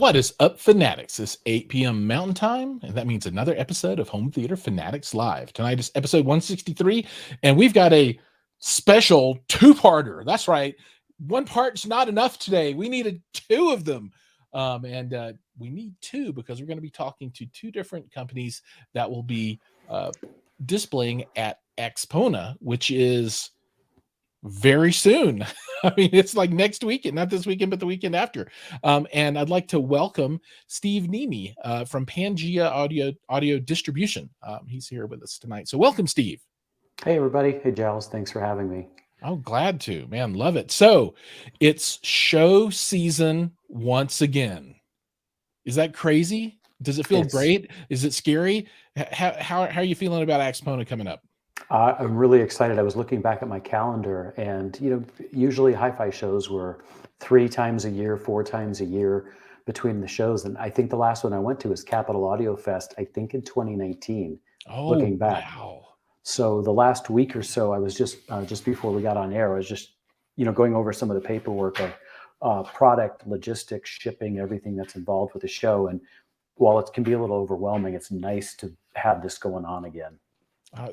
What is up, Fanatics? It's 8 p.m. Mountain Time, and that means another episode of Home Theater Fanatics Live. Tonight is episode 163, and we've got a special two-parter. That's right. One part's not enough today. We needed two of them. And we need two because we're going to be talking to two different companies that will be displaying at Axpona, which is very soon. I mean, it's like next weekend, not this weekend, but the weekend after. And I'd like to welcome Steve Nemi from Pangea Audio Distribution. He's here with us tonight. So welcome, Steve. Hey, everybody. Hey, Jiles. Thanks for having me. Oh, glad to, man. Love it. So it's show season once again. Is that crazy? Does it feel great? Is it scary? How are you feeling about Axpona coming up? I'm really excited. I was looking back at my calendar, and usually hi-fi shows were 3 times a year, 4 times a year between the shows. And I think the last one I went to was Capitol Audio Fest, I think in 2019. Oh, looking back. Wow. So the last week or so, I was just before we got on air, I was just going over some of the paperwork of product, logistics, shipping, everything that's involved with the show. And while it can be a little overwhelming, it's nice to have this going on again.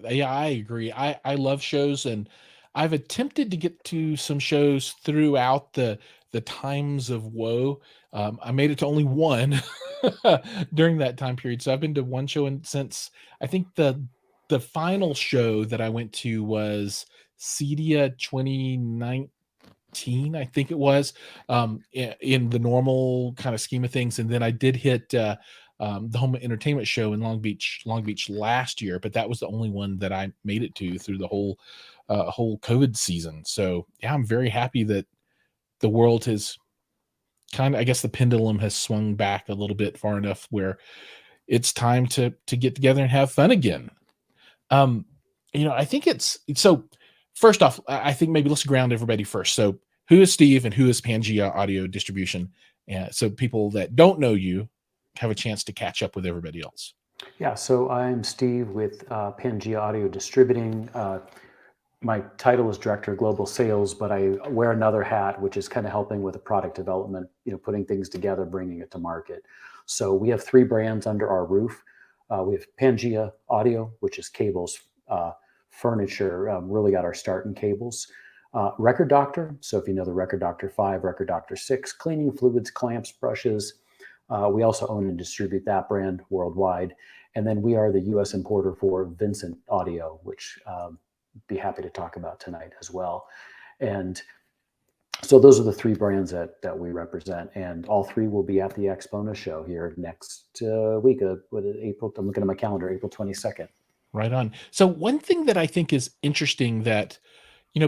Yeah, I agree. I love shows, and I've attempted to get to some shows throughout the times of woe. I made it to only one during that time period. So I've been to one show, and since I think the final show that I went to was Cedia 2019, I think it was, in the normal kind of scheme of things. And then I did hit the home entertainment show in Long Beach last year, but that was the only one that I made it to through the whole COVID season. So yeah, I'm very happy that the world has I guess the pendulum has swung back a little bit far enough where it's time to get together and have fun again. I think it's so. First off, I think maybe let's ground everybody first. So who is Steve and who is Pangea Audio Distribution? So people that don't know you have a chance to catch up with everybody else. Yeah, so I'm Steve with Pangea Audio Distributing. My title is Director of Global Sales, but I wear another hat, which is kind of helping with the product development, putting things together, bringing it to market. So we have 3 brands under our roof. We have Pangea Audio, which is cables, furniture, really got our start in cables. Record Doctor, so if you know the Record Doctor 5, Record Doctor 6, cleaning fluids, clamps, brushes. We also own and distribute that brand worldwide. And then we are the U.S. importer for Vincent Audio, which be happy to talk about tonight as well. And so those are the 3 brands that we represent, and all 3 will be at the Axpona show here next week, April. I'm looking at my calendar, April 22nd. Right on. So one thing that I think is interesting that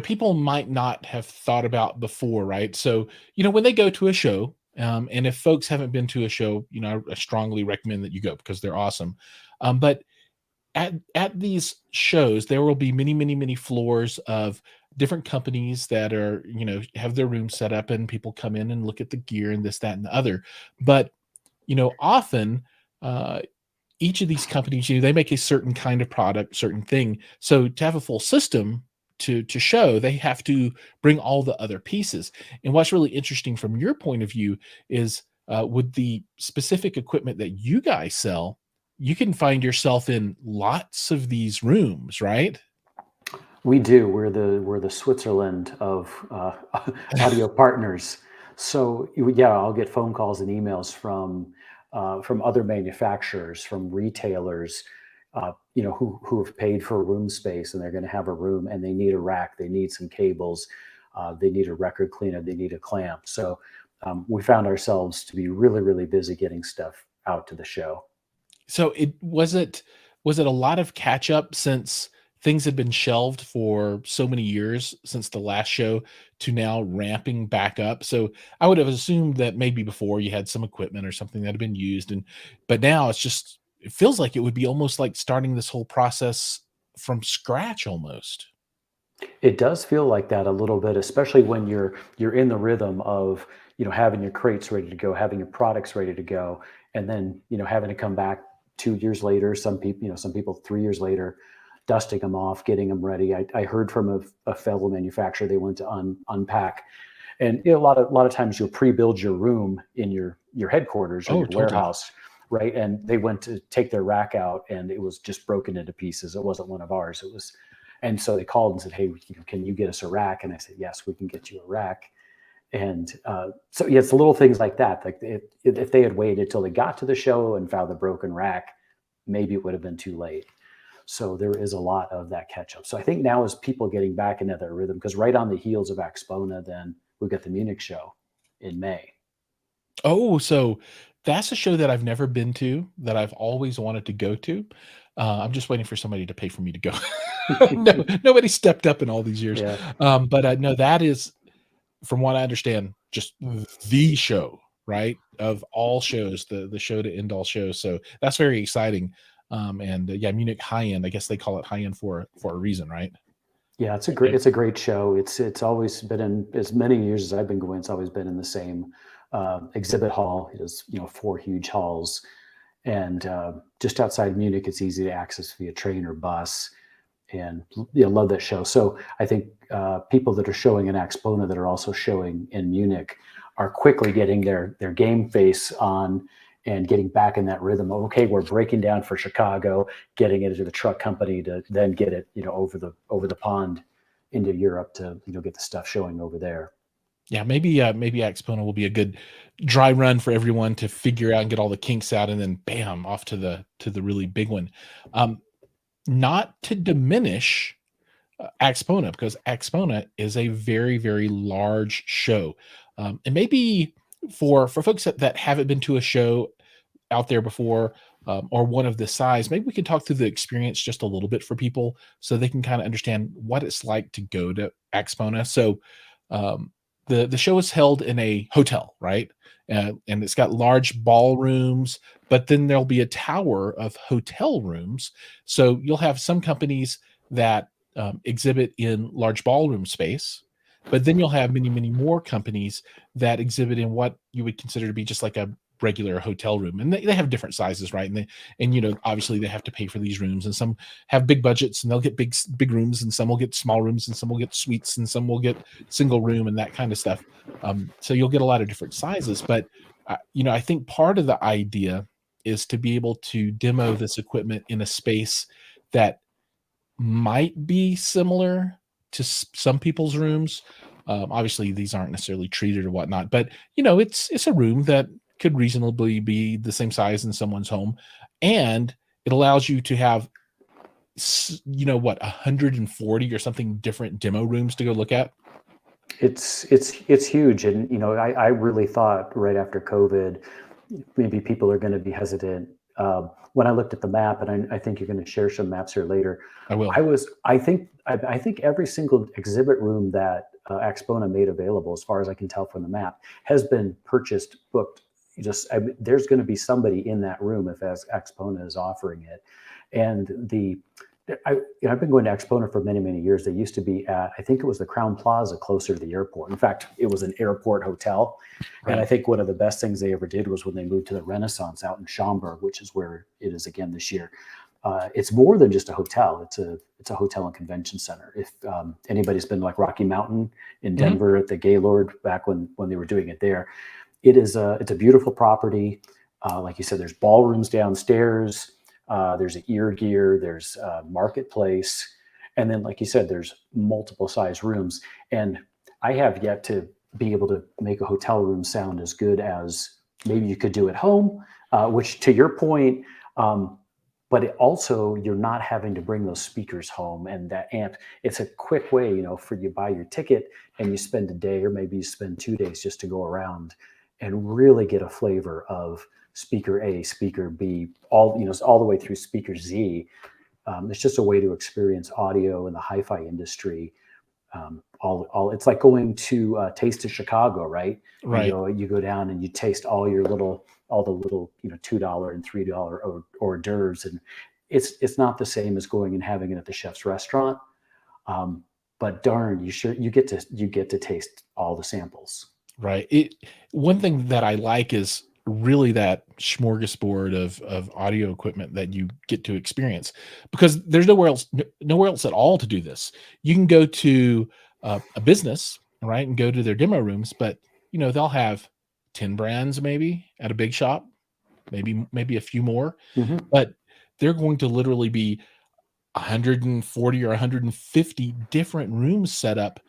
people might not have thought about before, right? So when they go to a show, and if folks haven't been to a show, I strongly recommend that you go because they're awesome. But at these shows, there will be many, many, many floors of different companies that are, have their room set up, and people come in and look at the gear and this, that, and the other. But, often each of these companies, they make a certain kind of product, certain thing. So to have a full system to show, they have to bring all the other pieces. And what's really interesting from your point of view is with the specific equipment that you guys sell, you can find yourself in lots of these rooms, right? We do. We're the Switzerland of audio partners. So yeah, I'll get phone calls and emails from other manufacturers, from retailers, who have paid for room space, and they're going to have a room, and they need a rack, they need some cables, they need a record cleaner, they need a clamp. So we found ourselves to be really, really busy getting stuff out to the show. So was it a lot of catch up since things had been shelved for so many years since the last show to now ramping back up? So I would have assumed that maybe before you had some equipment or something that had been used, but now it feels like it would be almost like starting this whole process from scratch almost. It does feel like that a little bit, especially when you're in the rhythm of having your crates ready to go, having your products ready to go, and then having to come back 2 years later. Some people 3 years later, dusting them off, getting them ready. I heard from a fellow manufacturer, they went to unpack And a lot of times you'll pre-build your room in your headquarters or Oh, your totally. warehouse, right? And they went to take their rack out, and it was just broken into pieces. It wasn't one of ours. It was, and so they called and said, "Hey, can you get us a rack?" And I said, "Yes, we can get you a rack." And so yeah, it's the little things like that. Like if they had waited till they got to the show and found the broken rack, maybe it would have been too late. So there is a lot of that catch up. So I think now as people getting back into their rhythm, because right on the heels of Axpona, then we've got the Munich show in May. Oh, so that's a show that I've never been to that I've always wanted to go to. I'm just waiting for somebody to pay for me to go. No, nobody stepped up in all these years. Yeah. But no, that is, from what I understand, just the show, right? Of all shows, the show to end all shows. So that's very exciting. And yeah, Munich high end. I guess they call it high end for a reason, right? Yeah, it's a great Okay. it's a great show. It's always been in as many years as I've been going. It's always been in the same exhibit hall. It is four huge halls, and just outside Munich, it's easy to access via train or bus. And love that show. So I think people that are showing in Axpona that are also showing in Munich are quickly getting their game face on and getting back in that rhythm of, okay, we're breaking down for Chicago, getting it into the truck company to then get it over the pond into Europe to get the stuff showing over there. Yeah, maybe Axpona will be a good dry run for everyone to figure out and get all the kinks out, and then bam, off to the really big one. Um, Not to diminish Axpona, because Axpona is a very, very large show. And maybe for folks that haven't been to a show out there before, or one of this size, maybe we can talk through the experience just a little bit for people so they can kind of understand what it's like to go to Axpona. So um, the show is held in a hotel, right? And it's got large ballrooms, but then there'll be a tower of hotel rooms. So you'll have some companies that exhibit in large ballroom space, but then you'll have many, many more companies that exhibit in what you would consider to be just like a regular hotel room, and they have different sizes, right? And obviously they have to pay for these rooms, and some have big budgets and they'll get big rooms, and some will get small rooms, and some will get suites, and some will get single room and that kind of stuff. So you'll get a lot of different sizes, but I think part of the idea is to be able to demo this equipment in a space that might be similar to some people's rooms. Obviously, these aren't necessarily treated or whatnot, but it's a room that could reasonably be the same size in someone's home, and it allows you to have 140 or something different demo rooms to go look at. It's huge, and I really thought right after COVID, maybe people are going to be hesitant. When I looked at the map, and I think you're going to share some maps here later, I will. I think every single exhibit room that Axpona made available, as far as I can tell from the map, has been purchased, booked. There's going to be somebody in that room if as Axpona is offering it, and I've been going to Axpona for many, many years. They used to be at, I think it was the Crown Plaza closer to the airport. In fact, it was an airport hotel. And I Right. think one of the best things they ever did was when they moved to the Renaissance out in Schaumburg, which is where it is again this year. It's more than just a hotel. It's a hotel and convention center. If anybody's been like Rocky Mountain in Mhm. Denver at the Gaylord back when they were doing it there, it's a beautiful property. Like you said, there's ballrooms downstairs. There's an ear gear. There's a marketplace, and then, like you said, there's multiple size rooms. And I have yet to be able to make a hotel room sound as good as maybe you could do at home. Which, to your point, but also you're not having to bring those speakers home and that amp. It's a quick way, for you buy your ticket and you spend a day or maybe you spend 2 days just to go around and really get a flavor of speaker A, speaker B, all the way through speaker Z. It's just a way to experience audio in the hi-fi industry. All it's like going to Taste of Chicago, right? Right. You go down and you taste all the little $2 and $3 hors d'oeuvres, and it's not the same as going and having it at the chef's restaurant. But darn, you get to taste all the samples. Right. One thing that I like is really that smorgasbord of audio equipment that you get to experience, because there's nowhere else at all to do this. You can go to a business right, and go to their demo rooms, but they'll have 10 brands maybe at a big shop, maybe a few more, Hmm. but they're going to literally be 140 or 150 different rooms set up,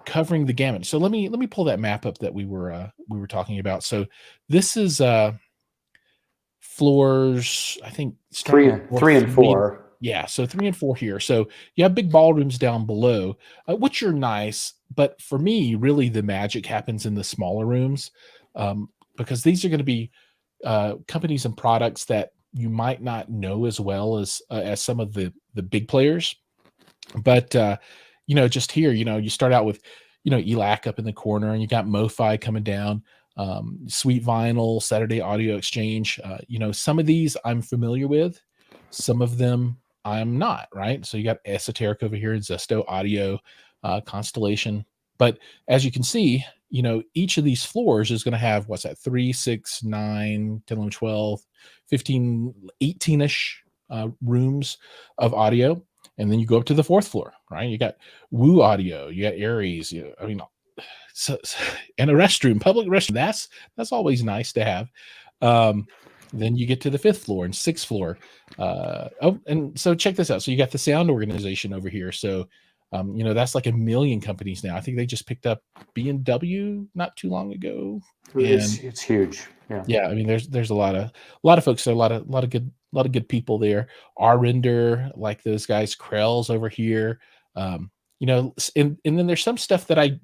covering the gamut. So let me pull that map up that we were talking about. So this is floors, I think, starting Three, with floor three and 3. four. Yeah, so 3 and 4 here. So you have big ballrooms down below, which are nice, but for me, really the magic happens in the smaller rooms, because these are going to be companies and products that you might not know as well as some of the big players. But just here, you start out with ELAC up in the corner, and you got MoFi coming down, Sweet Vinyl, Saturday Audio Exchange. Some of these I'm familiar with, some of them I'm not. Right, so you got Esoteric over here, Zesto Audio, Constellation. But as you can see, each of these floors is going to have, what's that, 3, 6, 9, 10, 11, 12, 15, 18-ish rooms of audio. And then you go up to the fourth floor, right? You got Woo Audio, you got Aries. I mean, and a restroom, public restroom. That's always nice to have. Then you get to the fifth floor and sixth floor. And so check this out. So you got the sound organization over here. So that's like 1 million companies now. I think they just picked up B&W not too long ago, and It's huge. Yeah. yeah, I mean, there's a lot of folks there, a lot of good people there. Render, like those guys, Krell's over here. And then there's some stuff that I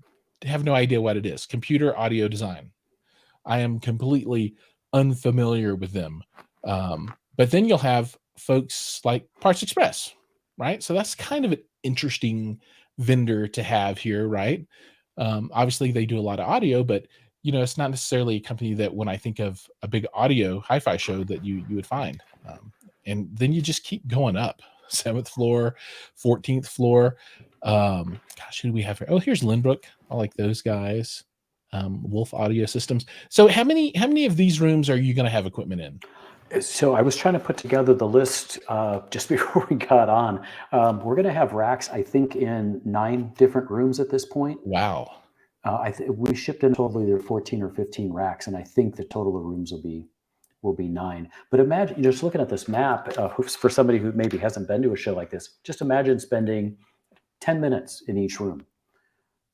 have no idea what it is. Computer audio design. I am completely unfamiliar with them. But then you'll have folks like Parts Express, right? So that's kind of an interesting vendor to have here, right? Obviously, they do a lot of audio, but it's not necessarily a company that, when I think of a big audio hi-fi show, that you would find. And then you just keep going up. 7th floor, 14th floor. Gosh, who do we have here? Oh, here's Lindbrook. I like those guys. Wolf Audio Systems. So how many of these rooms are you going to have equipment in? So I was trying to put together the list just before we got on. We're going to have racks, I think, in 9 different rooms at this point. Wow. We shipped in totally either 14 or 15 racks, and I think the total of rooms will be 9. But imagine, you're just looking at this map, for somebody who maybe hasn't been to a show like this. Just imagine spending 10 minutes in each room.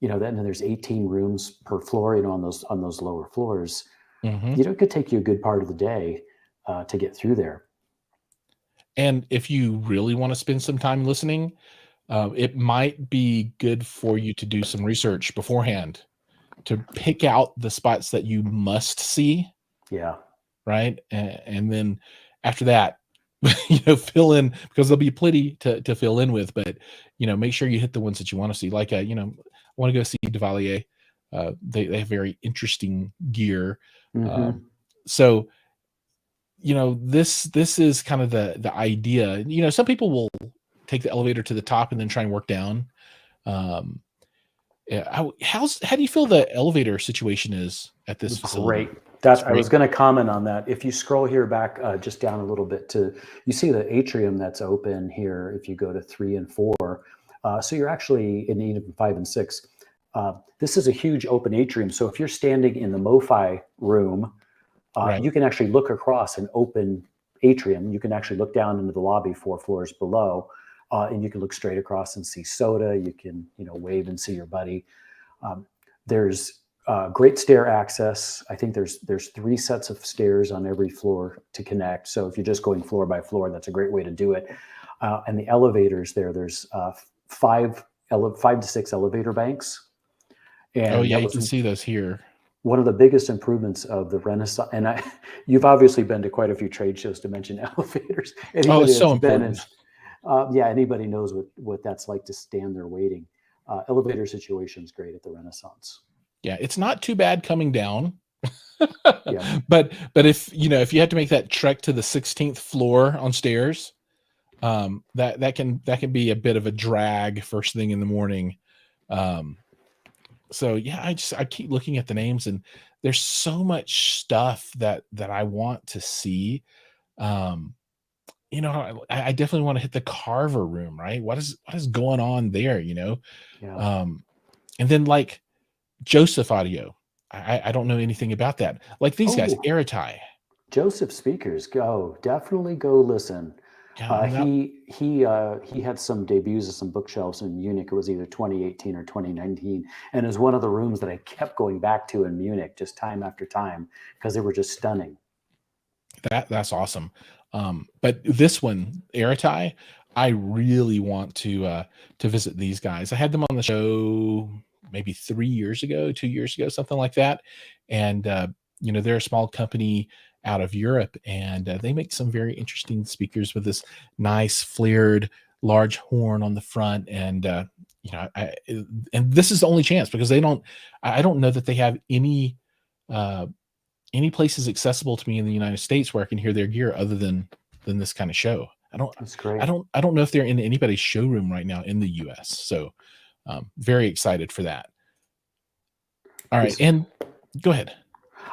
Then there's 18 rooms per floor. On those lower floors, Mhm. it could take you a good part of the day to get through there. And if you really want to spend some time listening, it might be good for you to do some research beforehand to pick out the spots that you must see, Yeah. right? And then after that, fill in, because there'll be plenty to fill in with. But make sure you hit the ones that you want to see. Like I want to go see Devalier. They have very interesting gear. Hmm. So this is kind of the idea. Some people will take the elevator to the top and then try and work down. Yeah, how do you feel the elevator situation is at this facility? Great. It's I was great. going to comment on that. If you scroll here back just down a little bit you see the atrium that's open here. If you go to 3 and 4, so you're actually in even 5 and 6. This is a huge open atrium. So if you're standing in the MoFi room, Right. you can actually look across an open atrium. You can actually look down into the lobby 4 floors below, and you can look straight across and see Soda. You can wave and see your buddy. There's great stair access. I think there's 3 sets of stairs on every floor to connect. So if you're just going floor by floor, that's a great way to do it. And the elevators there's 5 to 6 elevator banks. Oh And yeah, that you was can see those here. one of the biggest improvements of the Renaissance. And you've obviously been to quite a few trade shows to mention elevators. Oh, Anybody it's so that's been important. is, anybody knows what that's like to stand there waiting. Elevator situation is great at the Renaissance. Yeah, it's not too bad coming down. Yeah. But if you have to make that trek to the 16th floor on stairs, that can be a bit of a drag first thing in the morning. So yeah, I keep looking at the names, and there's so much stuff that I want to see. Um, I definitely want to hit the Carver room, right? What is going on there? Yeah. Um, And then like Joseph Audio. I don't know anything about that. Like these guys, Oh, Airtie. Joseph Speakers, definitely go listen. Yeah, I'm not. He had some debuts of some bookshelves in Munich. It was either 2018 or 2019, and it was one of the rooms that I kept going back to in Munich just time after time because they were just stunning. That's awesome. But this one, Airtie, I really want to visit these guys. I had them on the show maybe 3 years ago, 2 years ago, something like that. And they're a small company out of Europe, and they make some very interesting speakers with this nice flared large horn on the front. And and this is the only chance because they don't. I don't know that they have uh, any places accessible to me in the United States where I can hear their gear other than this kind of show. That's great. I don't know if they're in anybody's showroom right now in the US. So very excited for that. All right. It's, And go ahead.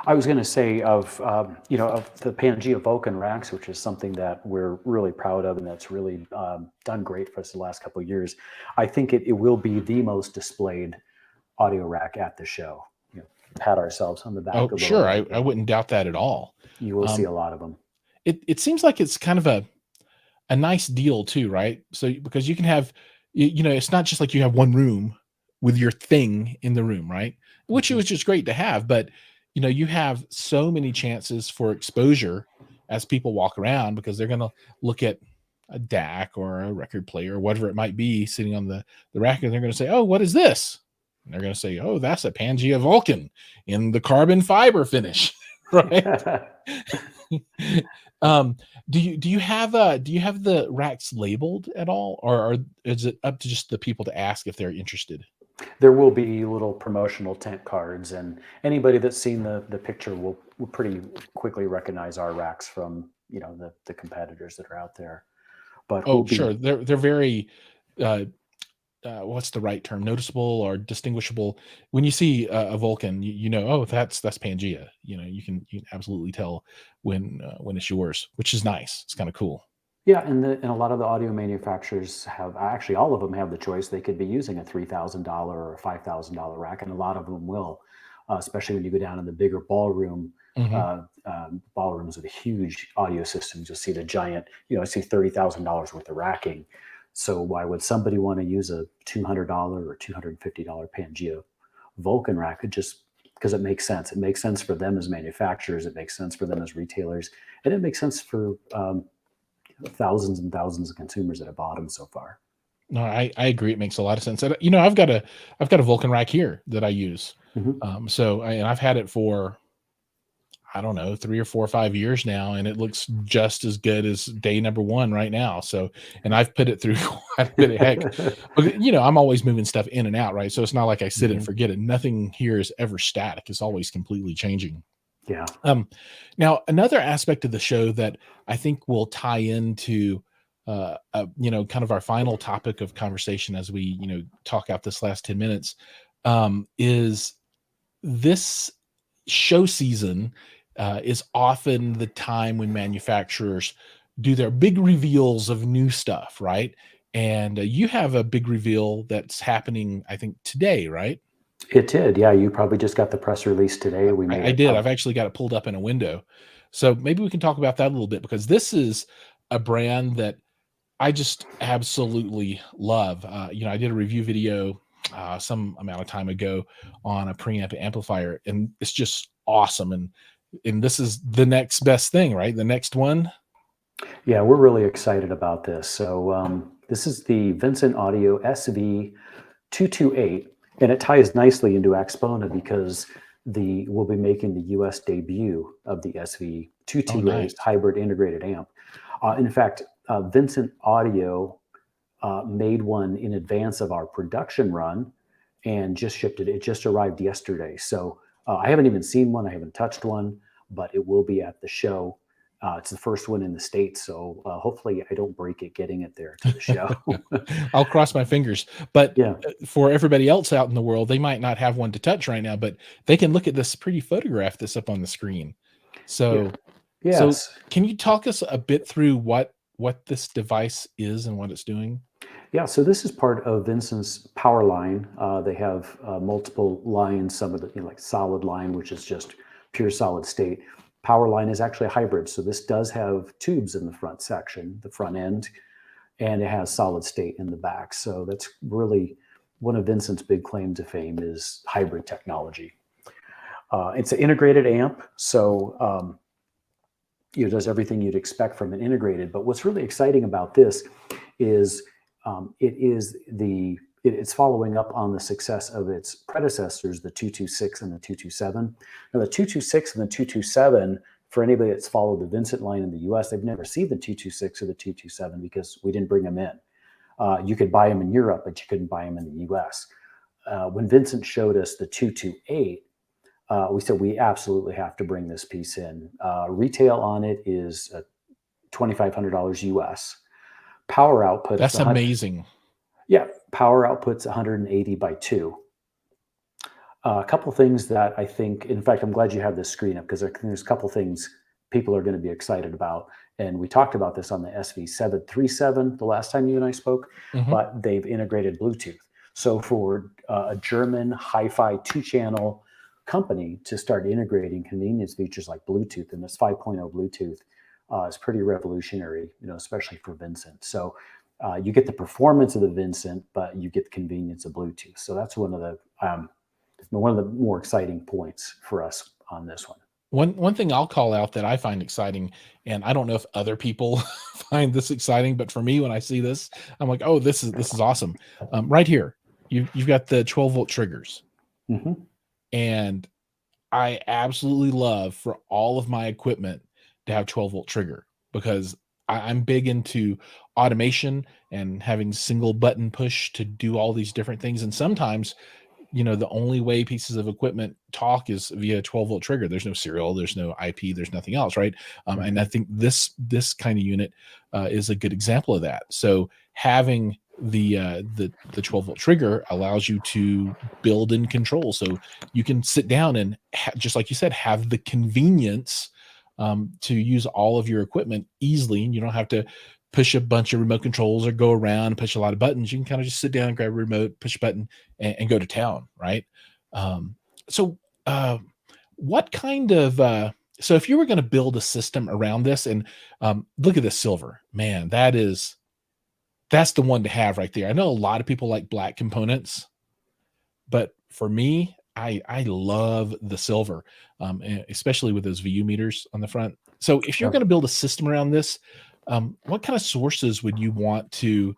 I was going to say of the Pangea Vulcan racks, which is something that we're really proud of and that's really done great for us the last couple of years. I think it will be the most displayed audio rack at the show. Pat ourselves on the back. Oh, sure. I wouldn't doubt that at all. You will see a lot of them. It seems like it's kind of a nice deal too, right? So because you can have, it's not just like you have one room with your thing in the room, right? Which was just great to have, but you have so many chances for exposure as people walk around because they're going to look at a DAC or a record player or whatever it might be sitting on the rack, and they're going to say, "Oh, what is this?" And they're going to say, "Oh, that's a Pangea Vulcan in the carbon fiber finish," right? Do you have the racks labeled at all, or is it up to just the people to ask if they're interested? There will be little promotional tent cards, and anybody that's seen the picture will pretty quickly recognize our racks from the competitors that are out there. But sure, they're very what's the right term? Noticeable or distinguishable. When you see a Vulcan, oh, that's Pangea. You can absolutely tell when it's yours, which is nice. It's kind of cool. Yeah, and a lot of the audio manufacturers have actually all of them have the choice. They could be using a $3,000 or a $5,000 rack, and a lot of them will, especially when you go down in the bigger ballrooms with a huge audio systems. You'll see the giant. I see $30,000 worth of racking. So why would somebody want to use a $200 or $250 Pangea Vulcan rack? Just because it makes sense. It makes sense for them as manufacturers. It makes sense for them as retailers, and it makes sense for thousands and thousands of consumers that have bought them so far. No, I agree. It makes a lot of sense. I've got a Vulcan rack here that I use. And I've had it for, I don't know, 3 or 4 or 5 years now, and it looks just as good as day number 1 right now. So, and I've put it through quite a bit of heck. But, I'm always moving stuff in and out, right? So it's not like I sit and forget it. Nothing here is ever static. It's always completely changing. Yeah. Now, another aspect of the show that I think will tie into, kind of our final topic of conversation as we, talk out this last 10 minutes, is this show season is often the time when manufacturers do their big reveals of new stuff, right? And you have a big reveal that's happening, I think, today, right? It did. Yeah, you probably just got the press release today. I did. I've actually got it pulled up in a window. So maybe we can talk about that a little bit because this is a brand that I just absolutely love. I did a review video some amount of time ago on a preamp amplifier, and it's just awesome. And this is the next best thing, right? The next one. Yeah, we're really excited about this. So this is the Vincent Audio SV228. And it ties nicely into Axpona because we'll be making the US debut of the SV228 hybrid integrated amp. In fact, Vincent Audio made one in advance of our production run and just shipped it. It just arrived yesterday. So I haven't even seen one. I haven't touched one, but it will be at the show. It's the first one in the States, so hopefully I don't break it getting it there to the show. I'll cross my fingers. But for everybody else out in the world, they might not have one to touch right now, but they can look at this pretty photograph that's up on the screen. So, so can you talk us a bit through what this device is and what it's doing? Yeah, so this is part of Vincent's power line. They have multiple lines, some of the like solid line, which is just pure solid state. Power line is actually a hybrid. So this does have tubes in the front section, the front end, and it has solid state in the back. So that's really one of Vincent's big claim to fame is hybrid technology. It's an integrated amp, so it does everything you'd expect from an integrated. But what's really exciting about this is it's following up on the success of its predecessors, the 226 and the 227. Now, the 226 and the 227, for anybody that's followed the Vincent line in the US, they've never seen the 226 or the 227 because we didn't bring them in. You could buy them in Europe, but you couldn't buy them in the US. When Vincent showed us the 228, we said we absolutely have to bring this piece in. Retail on it is $2,500 US. Power output. That's amazing. Yeah, power output's 180 by 2. A couple things that I think, in fact, I'm glad you have this screen up because there's a couple things people are going to be excited about. And we talked about this on the SV737 the last time you and I spoke, but they've integrated Bluetooth. So for a German hi-fi 2-channel company to start integrating convenience features like Bluetooth, and this 5.0 Bluetooth is pretty revolutionary, especially for Vincent. So you get the performance of the Vincent, but you get the convenience of Bluetooth. So that's one of the more exciting points for us on this one. One thing I'll call out that I find exciting, and I don't know if other people find this exciting, but for me, when I see this, I'm like, oh, this is awesome. Right here, you've got the 12-volt triggers, and I absolutely love for all of my equipment to have 12-volt trigger because I'm big into automation and having single button push to do all these different things. And sometimes, the only way pieces of equipment talk is via 12-volt trigger. There's no serial, there's no IP, there's nothing else, right? And I think this kind of unit is a good example of that. So having the 12-volt trigger allows you to build in control. So you can sit down and just like you said, have the convenience to use all of your equipment easily, and you don't have to push a bunch of remote controls or go around and push a lot of buttons. You can kind of just sit down and grab a remote, push a button, and go to town, right? So what kind of so if you were going to build a system around this, and look at this silver, man, that's the one to have right there. I know a lot of people like black components, but for me, I love the silver, especially with those VU meters on the front. So if you're going to build a system around this, what kind of sources would you want to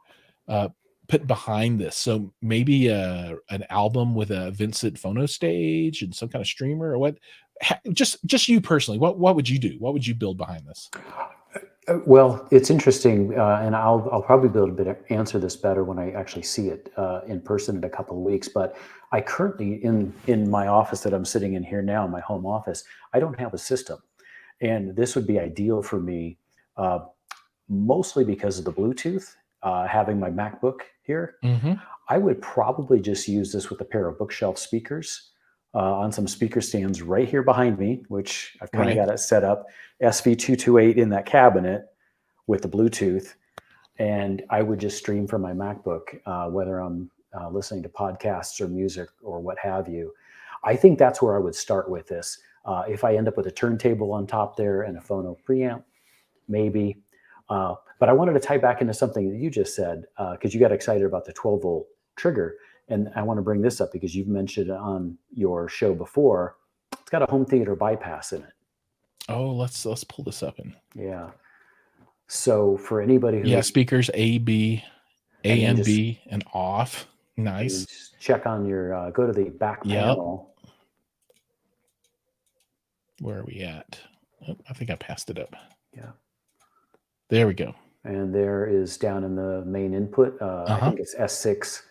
put behind this? So maybe an album with a Vincent phono stage and some kind of streamer, or what? Just you personally, what would you do? What would you build behind this? Well, it's interesting, and I'll probably be able to answer this better when I actually see it in person in a couple of weeks. But I currently, in my office that I'm sitting in here now, my home office, I don't have a system, and this would be ideal for me, mostly because of the Bluetooth. Having my MacBook here, I would probably just use this with a pair of bookshelf speakers. On some speaker stands right here behind me, which I've kind of got it set up, SV228 in that cabinet with the Bluetooth. And I would just stream from my MacBook, whether I'm listening to podcasts or music or what have you. I think that's where I would start with this. If I end up with a turntable on top there and a phono preamp, maybe. But I wanted to tie back into something that you just said, because you got excited about the 12-volt trigger. And I want to bring this up because you've mentioned it on your show before. It's got a home theater bypass in it. Oh, let's pull this up. Yeah. So for anybody who speakers A, B, A and B, and off. Nice. Just check on your go to the back panel. Where are we at? Oh, I think I passed it up. Yeah. There we go. And there is down in the main input. I think it's S6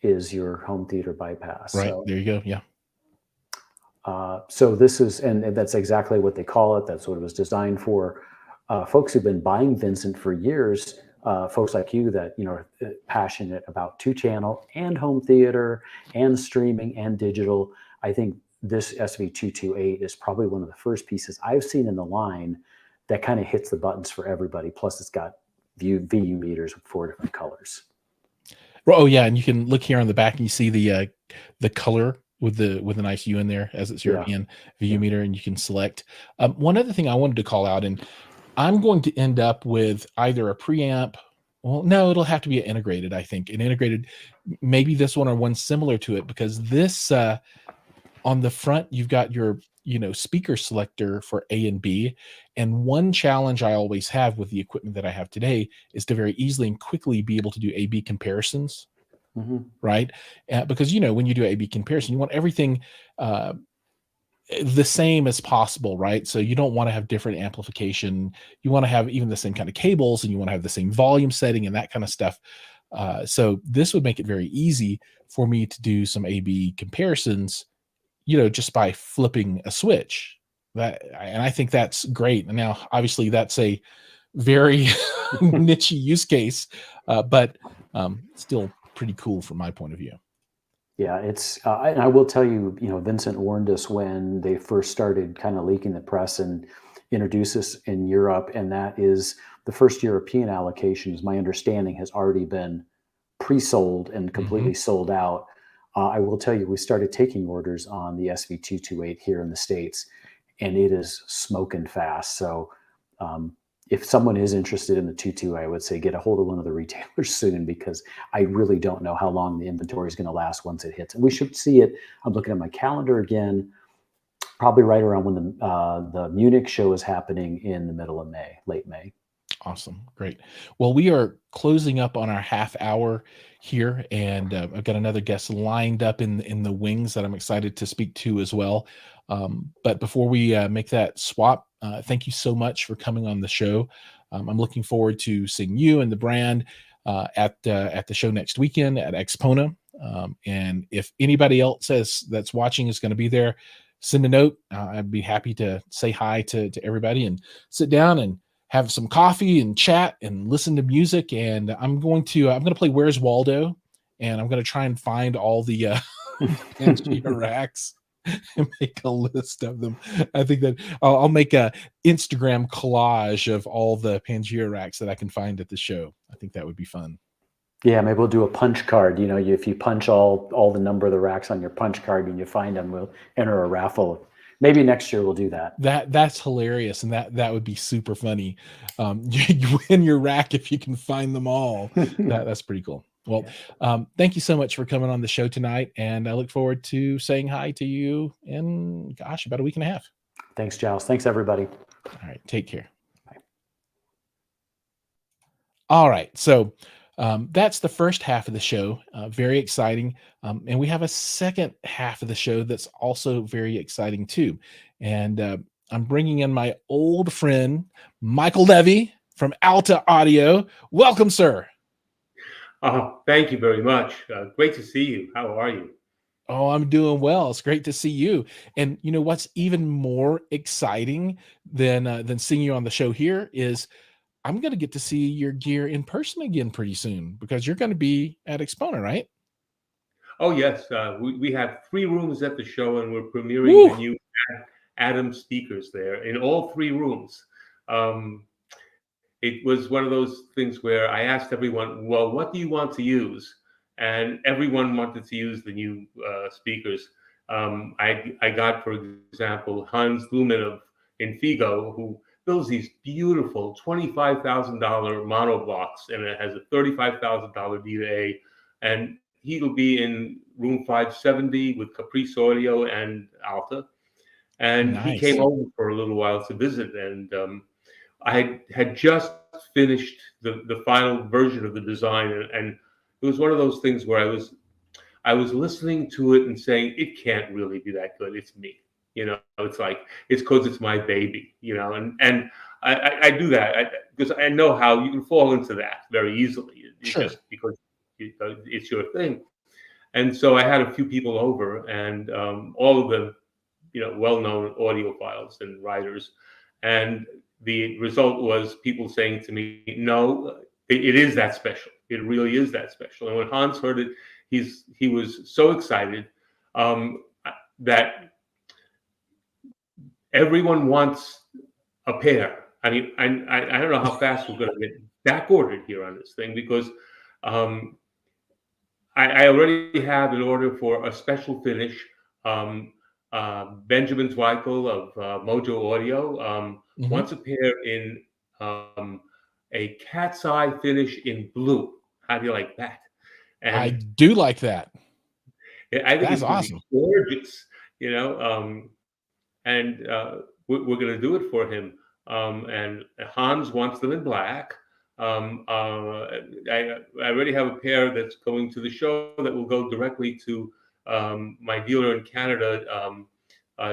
is your home theater bypass. Right. So, there you go. Yeah. So this is, and that's exactly what they call it. That's what it was designed for. Folks who've been buying Vincent for years, folks like you that, are passionate about 2-channel and home theater and streaming and digital. I think this SV228 is probably one of the first pieces I've seen in the line that kind of hits the buttons for everybody. Plus it's got VU meters with 4 different colors. Well, oh yeah, and you can look here on the back and you see the color with a nice U in there as its Yeah, European VU yeah. meter, and you can select. One other thing I wanted to call out, and I'm going to end up with either a preamp. Well, no, it'll have to be integrated. I think an integrated, maybe this one or one similar to it, because this on the front you've got your speaker selector for A and B, and one challenge I always have with the equipment that I have today is to very easily and quickly be able to do A/B comparisons, Hmm. right? Because when you do A/B comparison, you want everything uh, the same as possible, right? So you don't want to have different amplification. You want to have even the same kind of cables, and you want to have the same volume setting and that kind of stuff. So this would make it very easy for me to do some A/B comparisons, just by flipping a switch. And I think that's great. And now, obviously, that's a very niche use case, but still pretty cool from my point of view. Yeah, and I will tell you, Vincent warned us when they first started kind of leaking the press and introduced us in Europe, and that is the first European allocation, is my understanding, has already been pre-sold and Hmm. completely sold out. I will tell you, we started taking orders on the SV228 here in the States, and it is smoking fast. So um, if someone is interested in the 22, I would say get a hold of one of the retailers soon, because I really don't know how long the inventory is going to last once it hits. And we should see it. I'm looking at my calendar again, probably right around when the Munich show is happening in the middle of May, late May. Awesome. Great. Well, we are closing up on our half hour here, and I've got another guest lined up in the wings that I'm excited to speak to as well. But before we make that swap, thank you so much for coming on the show. I'm looking forward to seeing you and the brand at the show next weekend at Axpona. And if anybody else that's watching is going to be there, send a note. I'd be happy to say hi to everybody and sit down and have some coffee and chat and listen to music. And I'm going to play Where's Waldo, and I'm going to try and find all the Pangea racks and make a list of them. I think that I'll make a Instagram collage of all the Pangea racks that I can find at the show. I think that would be fun. Yeah, maybe we'll do a punch card. If you punch all the number of the racks on your punch card and you find them, we'll enter a raffle. Maybe next year we'll do that. That's hilarious, and that would be super funny. You win your rack if you can find them all. That's pretty cool. Well, Yeah. thank you so much for coming on the show tonight, and I look forward to saying hi to you in, gosh, about a week and a half. Thanks, Giles. Thanks, everybody. All right, take care. Bye. All right, so that's the first half of the show. Very exciting, and we have a second half of the show that's also very exciting too. And I'm bringing in my old friend Michael Levy from Alta Audio. Welcome, sir. Oh, thank you very much. Great to see you. How are you? Oh, I'm doing well. It's great to see you. And you know what's even more exciting than seeing you on the show here is I'm going to get to see your gear in person again pretty soon, because you're going to be at Exponent, right? Oh, yes. We have 3 rooms at the show, and we're premiering the Woo! new Atom speakers there in all 3 rooms. Um, it was one of those things where I asked everyone, well, what do you want to use? And everyone wanted to use the new speakers. I got, for example, Hans Lumen in Figo, who builds these beautiful $25,000 mono blocks, and it has a $35,000 D to A. And he'll be in room 570 with Caprice Audio and Alta. And he came Nice. over for a little while to visit, and I had just finished the final version of the design, and it was one of those things where I was listening to it and saying, it can't really be that good. It's me, It's like it's because it's my baby, and I do that because I know how you can fall into that very easily. It's Sure. just because it's your thing. And so I had a few people over, and all of the well-known audiophiles and writers, and the result was people saying to me, "No, it is that special. It really is that special." And when Hans heard it, he was so excited um, that everyone wants a pair. I mean, I don't know how fast we're going to get back ordered here on this thing, because um, I already have an order for a special finish. Benjamin Zweikel of Mojo Audio Mhm. wants a pair in a cat's eye finish in blue. How do you like that? I And do like that. I think That's it's going to be awesome. gorgeous, you know. And we're going to do it for him. And Hans wants them in black. I already have a pair that's going to the show that will go directly to my dealer in Canada,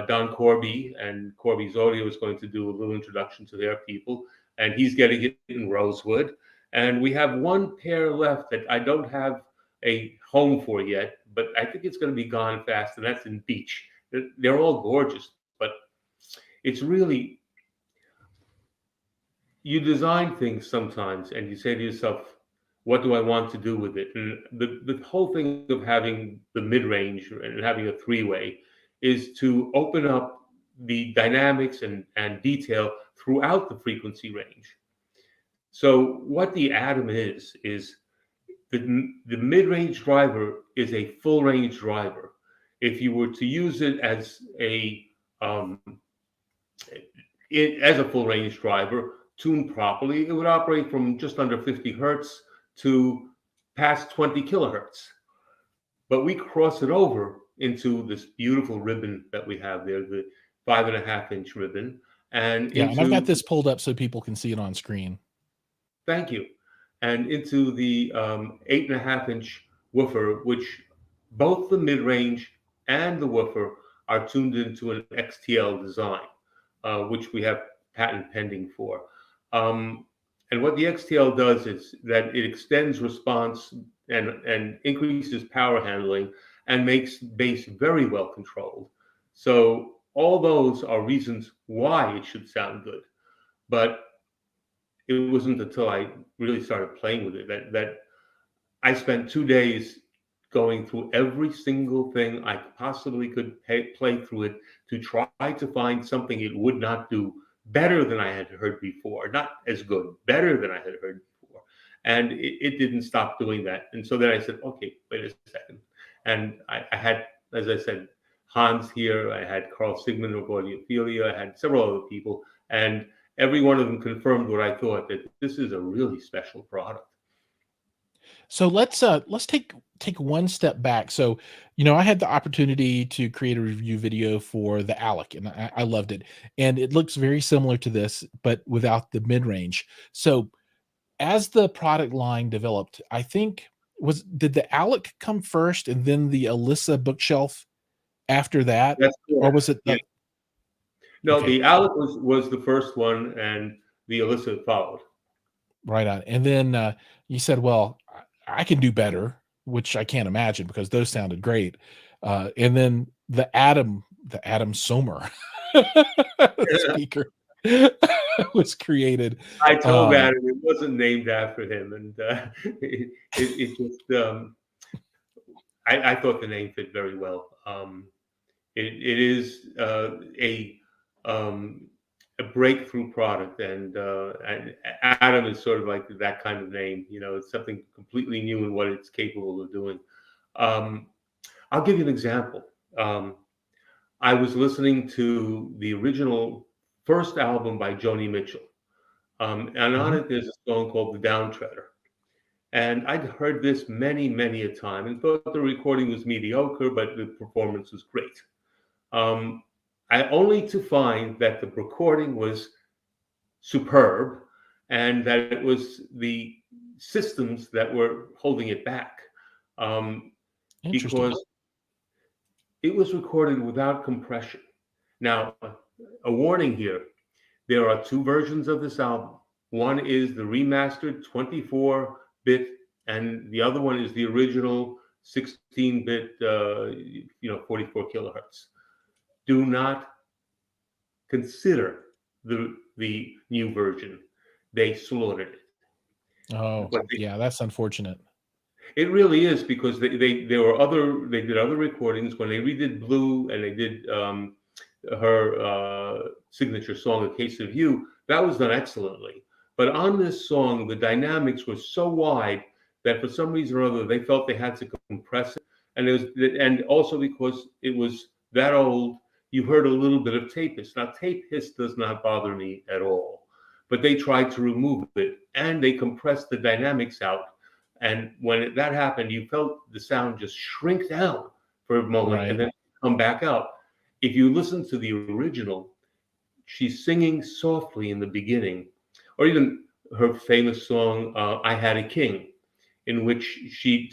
Don Corby, and Corby's Audio is going to do a little introduction to their people, and he's getting it in rosewood. And we have one pair left that I don't have a home for yet, but I think it's going to be gone fast, and that's in beach. They're all gorgeous, but it's really, you design things sometimes and you say to yourself, what do I want to do with it? And the whole thing of having the mid-range and having a three-way is to open up the dynamics and detail throughout the frequency range. So what the Atom is the mid-range driver is a full range driver. If you were to use it as um, as a full range driver, tuned properly, it would operate from just under 50 hertz to past 20 kilohertz. But we cross it over into this beautiful ribbon that we have there, the 5.5-inch ribbon, and Yeah, and I've got into, this pulled up so people can see it on screen. thank you, and into the 8.5-inch woofer, which both the mid range and the woofer are tuned into an XTL design, which we have patent pending for. And what the XTL does is that it extends response and increases power handling and makes bass very well controlled. So all those are reasons why it should sound good. But it wasn't until I really started playing with it that I spent 2 days going through every single thing I possibly could play through it to try to find something it would not do better than I had heard before. Not as good, better than I had heard before. And it didn't stop doing that. And so then I said, okay, wait a second. And I had, as I said, Hans here, I had Carl Sigmund of Audiophilia, I had several other people, and every one of them confirmed what I thought, that this is a really special product. So let's take one step back. So, I had the opportunity to create a review video for the Alec, and I loved it. And it looks very similar to this, but without the mid-range. So as the product line developed, I think did the Alec come first and then the Alyssa bookshelf after that? That's Or correct. was it Yeah. the No, okay, the Alec was the first one, and the Illicit followed. right on. And then you said, well, I can do better, which I can't imagine because those sounded great. And then the Adam Somer speaker was created. I told Um, Adam it wasn't named after him, and it just I thought the name fit very well. It is um, a breakthrough product, and Adam is sort of like that kind of name. It's something completely new in what it's capable of doing. Um, I'll give you an example. Um, I was listening to the original first album by Joni Mitchell, and on mhm, it there's a song called "The Downtreader." And I'd heard this many, many a time and thought the recording was mediocre, but the performance was great. Um, I only to find that the recording was superb and that it was the systems that were holding it back, um, interesting. because it was recorded without compression. Now, a warning here, there are two versions of this album. One is the remastered 24-bit, and the other one is the original 16-bit, 44 kilohertz. Do not consider the new version. They slaughtered it. Oh, But yeah, that's unfortunate. it really is, because they did other recordings when they redid Blue, and they did her signature song, "A Case of You." That was done excellently. But on this song, the dynamics were so wide that for some reason or other they felt they had to compress it, and also because it was that old, you heard a little bit of tape hiss. Now tape hiss does not bother me at all, but they tried to remove it and they compressed the dynamics out. And when that happened, you felt the sound just shrink down for a moment and Right. then come back out. If you listen to the original, she's singing softly in the beginning, or even her famous song "I Had a King," in which she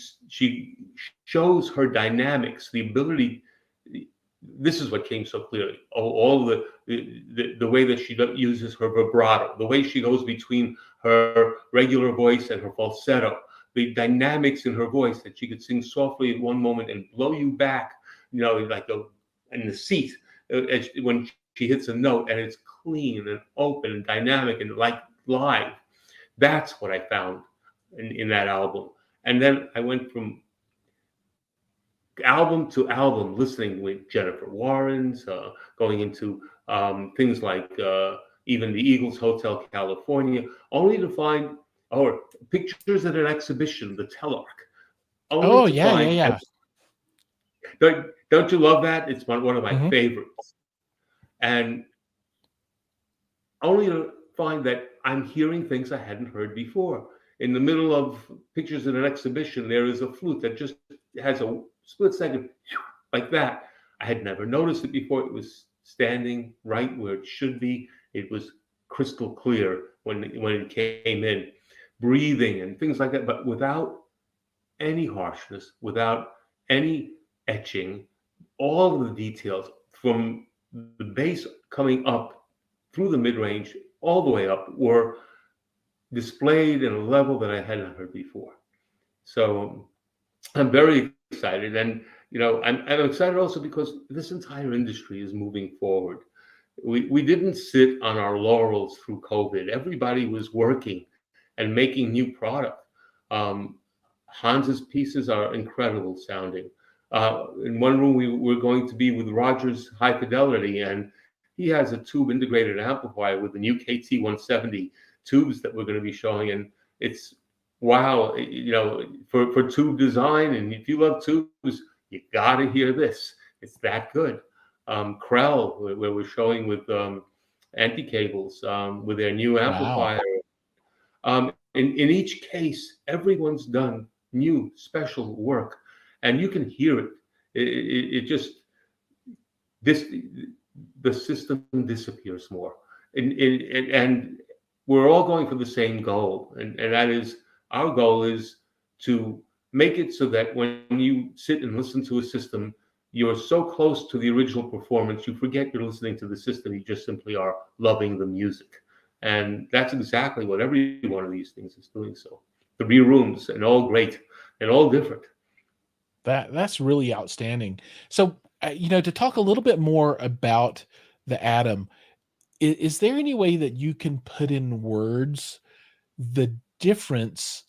shows her dynamics, the ability. This is what came so clearly. All the way that she uses her vibrato, the way she goes between her regular voice and her falsetto, the dynamics in her voice, that she could sing softly at one moment and blow you back, like in the seat when she hits a note, and it's clean and open and dynamic and like live. That's what I found in that album. And then I went from album to album, listening with Jennifer Warren's, going into things like even the Eagles Hotel California, only to find, or Pictures at an Exhibition, the Telarc, only Oh, to yeah, yeah, find. yeah. Don't you love that? It's one of my Mhm. favorites. And only to find that I'm hearing things I hadn't heard before. In the middle of Pictures in an Exhibition, there is a flute that just has a split second, like that. I had never noticed it before. It was standing right where it should be. It was crystal clear when it came in, breathing and things like that, but without any harshness, without any etching. All of the details from the bass coming up through the mid-range all the way up were displayed in a level that I hadn't heard before. So I'm very excited, and I'm excited also because this entire industry is moving forward. We didn't sit on our laurels through COVID. Everybody was working and making new product. Um, Hans's pieces are incredible sounding. In one room, we're going to be with Rogers High Fidelity, and he has a tube integrated amplifier with the new KT170 tubes that we're going to be showing, and it's wow. For tube design, and if you love tubes, you got to hear this. It's that good. Krell, where we're showing with anti-cables with their new Wow. amplifier. In each case, everyone's done new special work, and you can hear it. It just this the system disappears more, and we're all going for the same goal, and that is, our goal is to make it so that when you sit and listen to a system, you're so close to the original performance, you forget you're listening to the system. You just simply are loving the music. And that's exactly what every one of these things is doing. So 3 rooms, and all great and all different. That's really outstanding. So, to talk a little bit more about the atom, is there any way that you can put in words the difference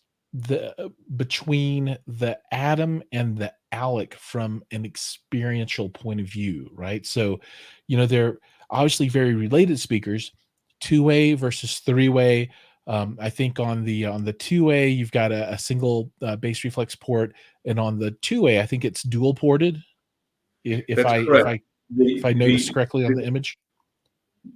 between the atom and the ALEC from an experiential point of view, right? So, they're obviously very related speakers, two-way versus three-way. I think on the two-way, you've got a single bass reflex port, and on the two-way, I think it's dual ported. If That's I if correct. I if The I notice the correctly on the the, image.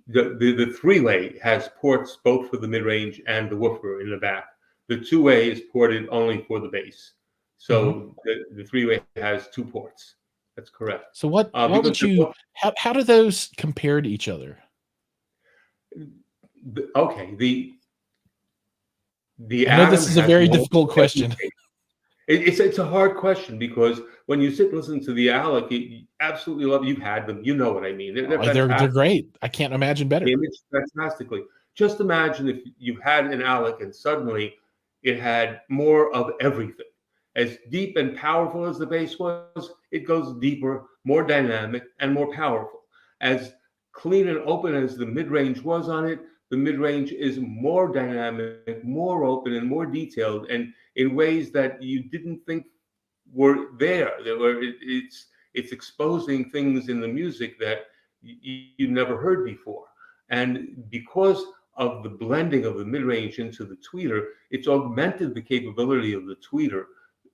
the three-way has ports both for the mid-range and the woofer in the back. The two-way is ported only for the bass. Mhm. So the three-way has 2 ports. That's correct. So what Because would they're you both how do those compare to each other? okay. The I know atom this is a has very more difficult question. everything. It's a hard question, because when you sit and listen to the ALEC, you absolutely love. You've had them, you know what I mean. They're Oh, they're fantastic. great. I can't imagine They better. image fantastically. Just imagine if you had an ALEC and suddenly it had more of everything. As deep and powerful as the bass was, it goes deeper, more dynamic, and more powerful. As clean and open as the mid-range was on it, the mid-range is more dynamic, more open, and more detailed, and in ways that you didn't think were there. It's exposing things in the music that you never heard before. And because of the blending of the mid-range into the tweeter, it's augmented the capability of the tweeter,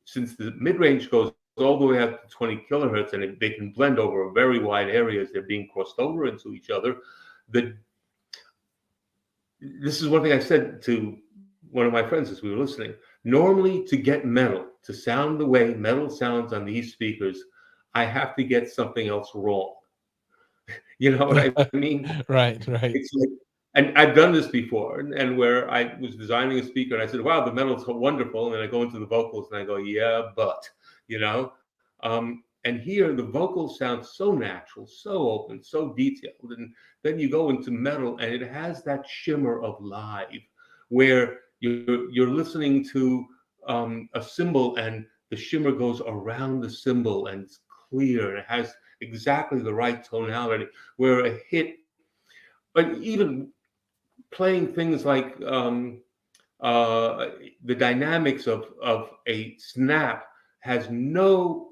since the mid-range goes all the way up to 20 kilohertz, and they can blend over a very wide area as they're being crossed over into each other. This is one thing I said to one of my friends as we were listening. Normally, to get metal to sound the way metal sounds on these speakers, I have to get something else wrong. You know what I mean? Right. It's like, and I've done this before, and where I was designing a speaker, and I said, "Wow, the metal's so wonderful," and then I go into the vocals, and I go, "Yeah, but," you know. And here, the vocals sound so natural, so open, so detailed, and then you go into metal, and it has that shimmer of live, where you're listening to a cymbal, and the shimmer goes around the cymbal, and it's clear, and it has exactly the right tonality. Where a hit, but even playing things like the dynamics of a snap has not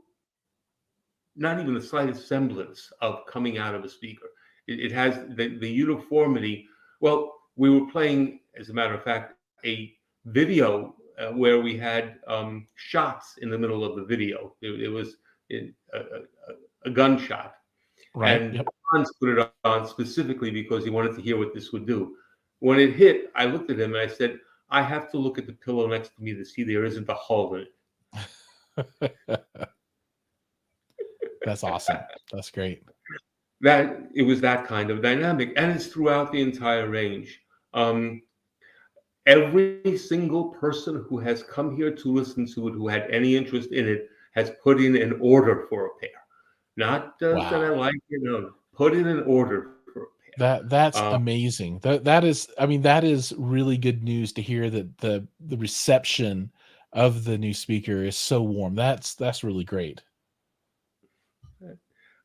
even the slightest semblance of coming out of a speaker. It has the uniformity. Well, we were playing, as a matter of fact, a video where we had shots in the middle of the video. It was a gunshot. Right. And Yep. Hans put it on specifically because he wanted to hear what this would do. When it hit, I looked at him and I said, "I have to look at the pillow next to me to see there isn't a hole in it." That's awesome. That's great. That it was that kind of dynamic, and it's throughout the entire range. Every single person who has come here to listen to it, who had any interest in it, has put in an order for a pair. Not that I Wow. like it, no, put in an order for a pair. That's amazing. That is, I mean, that is really good news to hear that the reception of the new speaker is so warm. That's really great.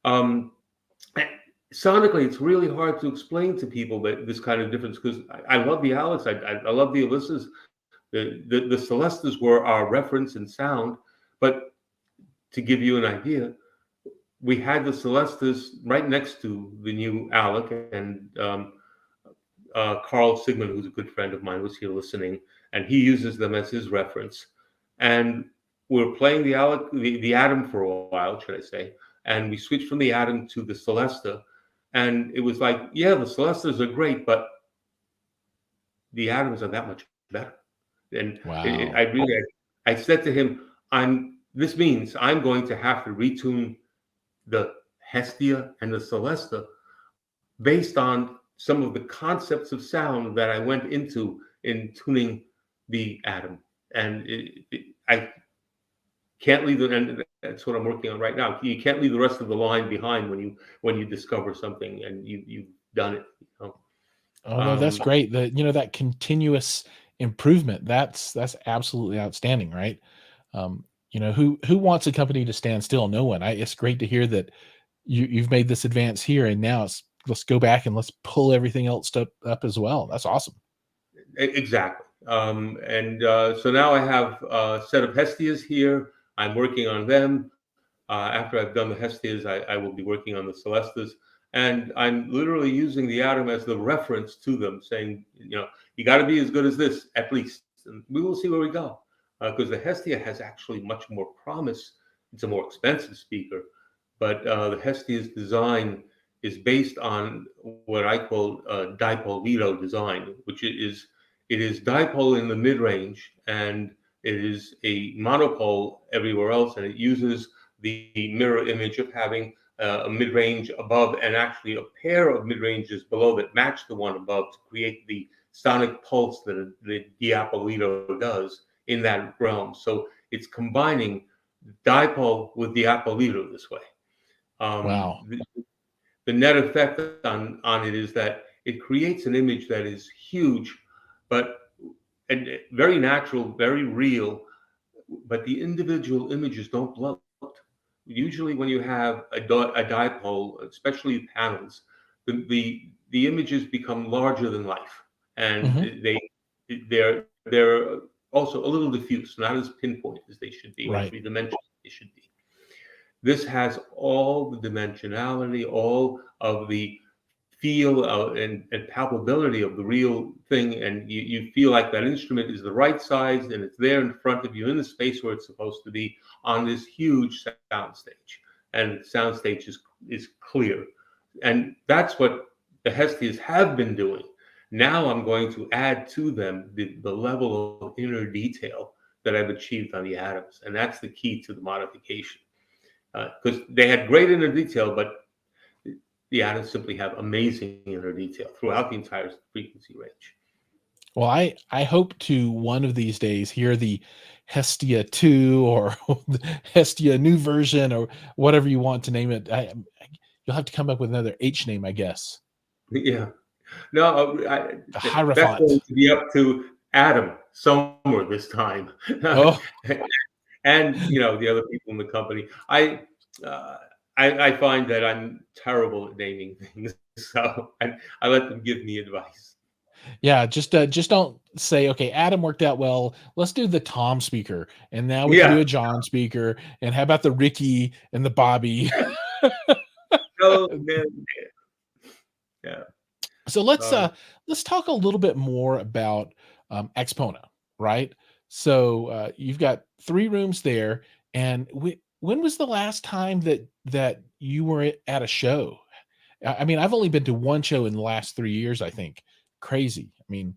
Um, Sonically, it's really hard to explain to people that this kind of difference, because I love the Alex, I love the Alyssas. The Celestas were our reference in sound, but to give you an idea, we had the Celestas right next to the new Alec, and Carl Sigmund, who's a good friend of mine, was here listening, and he uses them as his reference. And we were playing the Alec, the Atom for a while, should I say, and we switched from the Atom to the Celesta, and it was like, yeah, the Celestas are great, but the Atoms are that much better. And Wow. I said to him, this means I'm going to have to retune the Hestia and the Celesta based on some of the concepts of sound that I went into in tuning the Atom. And I can't leave and that's what I'm working on right now. You can't leave the rest of the line behind when you discover something and you've done it. You know? Oh no, that's great. That continuous improvement, that's absolutely outstanding, right? Who wants a company to stand still? No one. It's great to hear that you've made this advance here, and now let's go back and let's pull everything else up as well. That's awesome. Exactly. So now I have a set of Hestias here. I'm working on them. After I've done the Hestias, I will be working on the Celestas. And I'm literally using the Atom as the reference to them, saying, you got to be as good as this, at least. And we will see where we go. Because the Hestia has actually much more promise. It's a more expensive speaker. But the Hestia's design is based on what I call dipole design, which it is dipole in the mid-range, and it is a monopole everywhere else, and it uses the mirror image of having a mid-range above and actually a pair of mid-ranges below that match the one above to create the sonic pulse that the Diapolito does in that realm. So it's combining dipole with Diapolito this way. Wow. The net effect on it is that it creates an image that is huge, but and very natural, very real, but the individual images don't bloat. Usually when you have a dipole, especially panels, the images become larger than life, and they're also a little diffuse, not as pinpoint as they should be, or Right. three-dimensional as they should be. This has all the dimensionality, all of the feel and palpability of the real thing, and you feel like that instrument is the right size and it's there in front of you in the space where it's supposed to be on this huge sound stage, and the sound stage is clear, and that's what the Hestias have been doing. Now I'm going to add to them the level of inner detail that I've achieved on the Atoms, and that's the key to the modification, because they had great inner detail, but the Atoms simply have amazing inner detail throughout the entire frequency range. Well, I hope to one of these days hear the Hestia 2 or the Hestia new version or whatever you want to name it. You'll have to come up with another H name, I guess. Yeah. No, The that's going Hierophant. to be up to Adam somewhere this time, Oh, and the other people in the company. Uh, I find that I'm terrible at naming things, so I let them give me advice. yeah. Just don't say, okay, Adam worked out well. Let's do the Tom speaker, and now we can do Yeah. a John speaker. And how about the Ricky and the Bobby? No, man. Yeah. So Um, let's talk a little bit more about Axpona, right? So you've got 3 rooms there, and when was the last time that you were at a show? I mean, I've only been to one show in the last 3 years, I think. Crazy. I mean,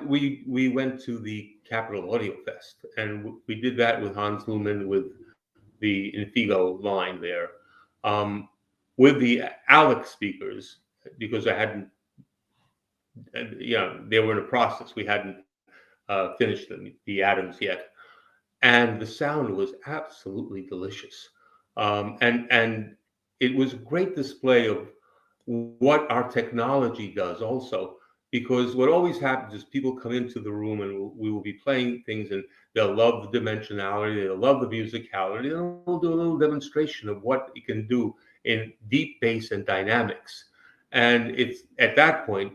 we went to the Capitol Audio Fest, and we did that with Hans Luhmann with the Infigo line there, um, with the Alex speakers, because I hadn't, they were in a process. We hadn't finished the Atoms yet, and the sound was absolutely delicious, and it was a great display of what our technology does also, because what always happens is people come into the room and we will be playing things, and they'll love the dimensionality, they'll love the musicality, and we'll do a little demonstration of what it can do in deep bass and dynamics. And it's at that point,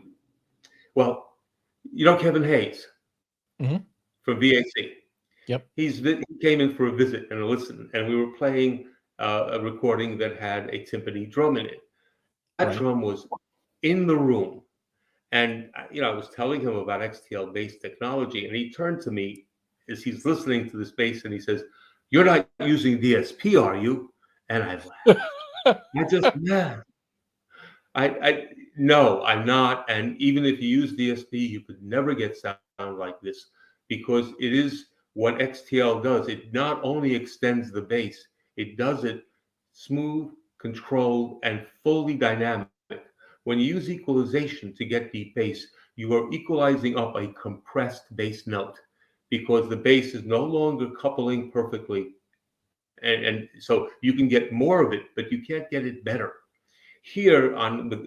well, Kevin Hayes mhm, from VAC. yep, He came in for a visit and a listen, and we were playing a recording that had a timpani drum in it. That right. drum was in the room, and I was telling him about XTL bass technology, and he turned to me as he's listening to this bass, and he says, "You're not using DSP, are you?" And I laughed. I just laughed. I no, I'm not. And even if you use DSP, you could never get sound like this, because it is what XTL does. It not only extends the bass, it does it smooth, controlled, and fully dynamic. When you use equalization to get deep bass, you are equalizing up a compressed bass note, because the bass is no longer coupling perfectly. And so you can get more of it, but you can't get it better. Here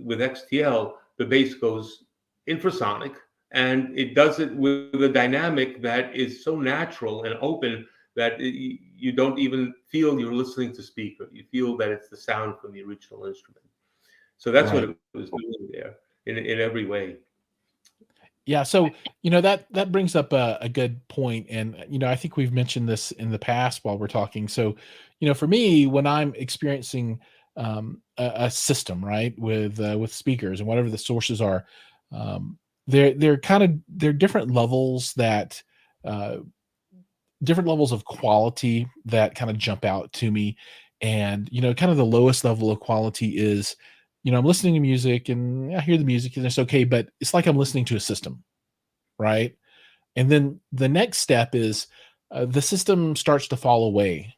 with XTL, the bass goes infrasonic, and it does it with a dynamic that is so natural and open that you don't even feel you're listening to speaker. You feel that it's the sound from the original instrument. So that's what Right. it was doing there in every way. Yeah, so that brings up a good point, and I think we've mentioned this in the past while we're talking. So, for me, when I'm experiencing a system, right, with speakers and whatever the sources are, um, they're different levels that uh, different levels of quality that kind of jump out to me, and kind of the lowest level of quality is, I'm listening to music and I hear the music and it's okay, but it's like I'm listening to a system, right? And then the next step is the system starts to fall away,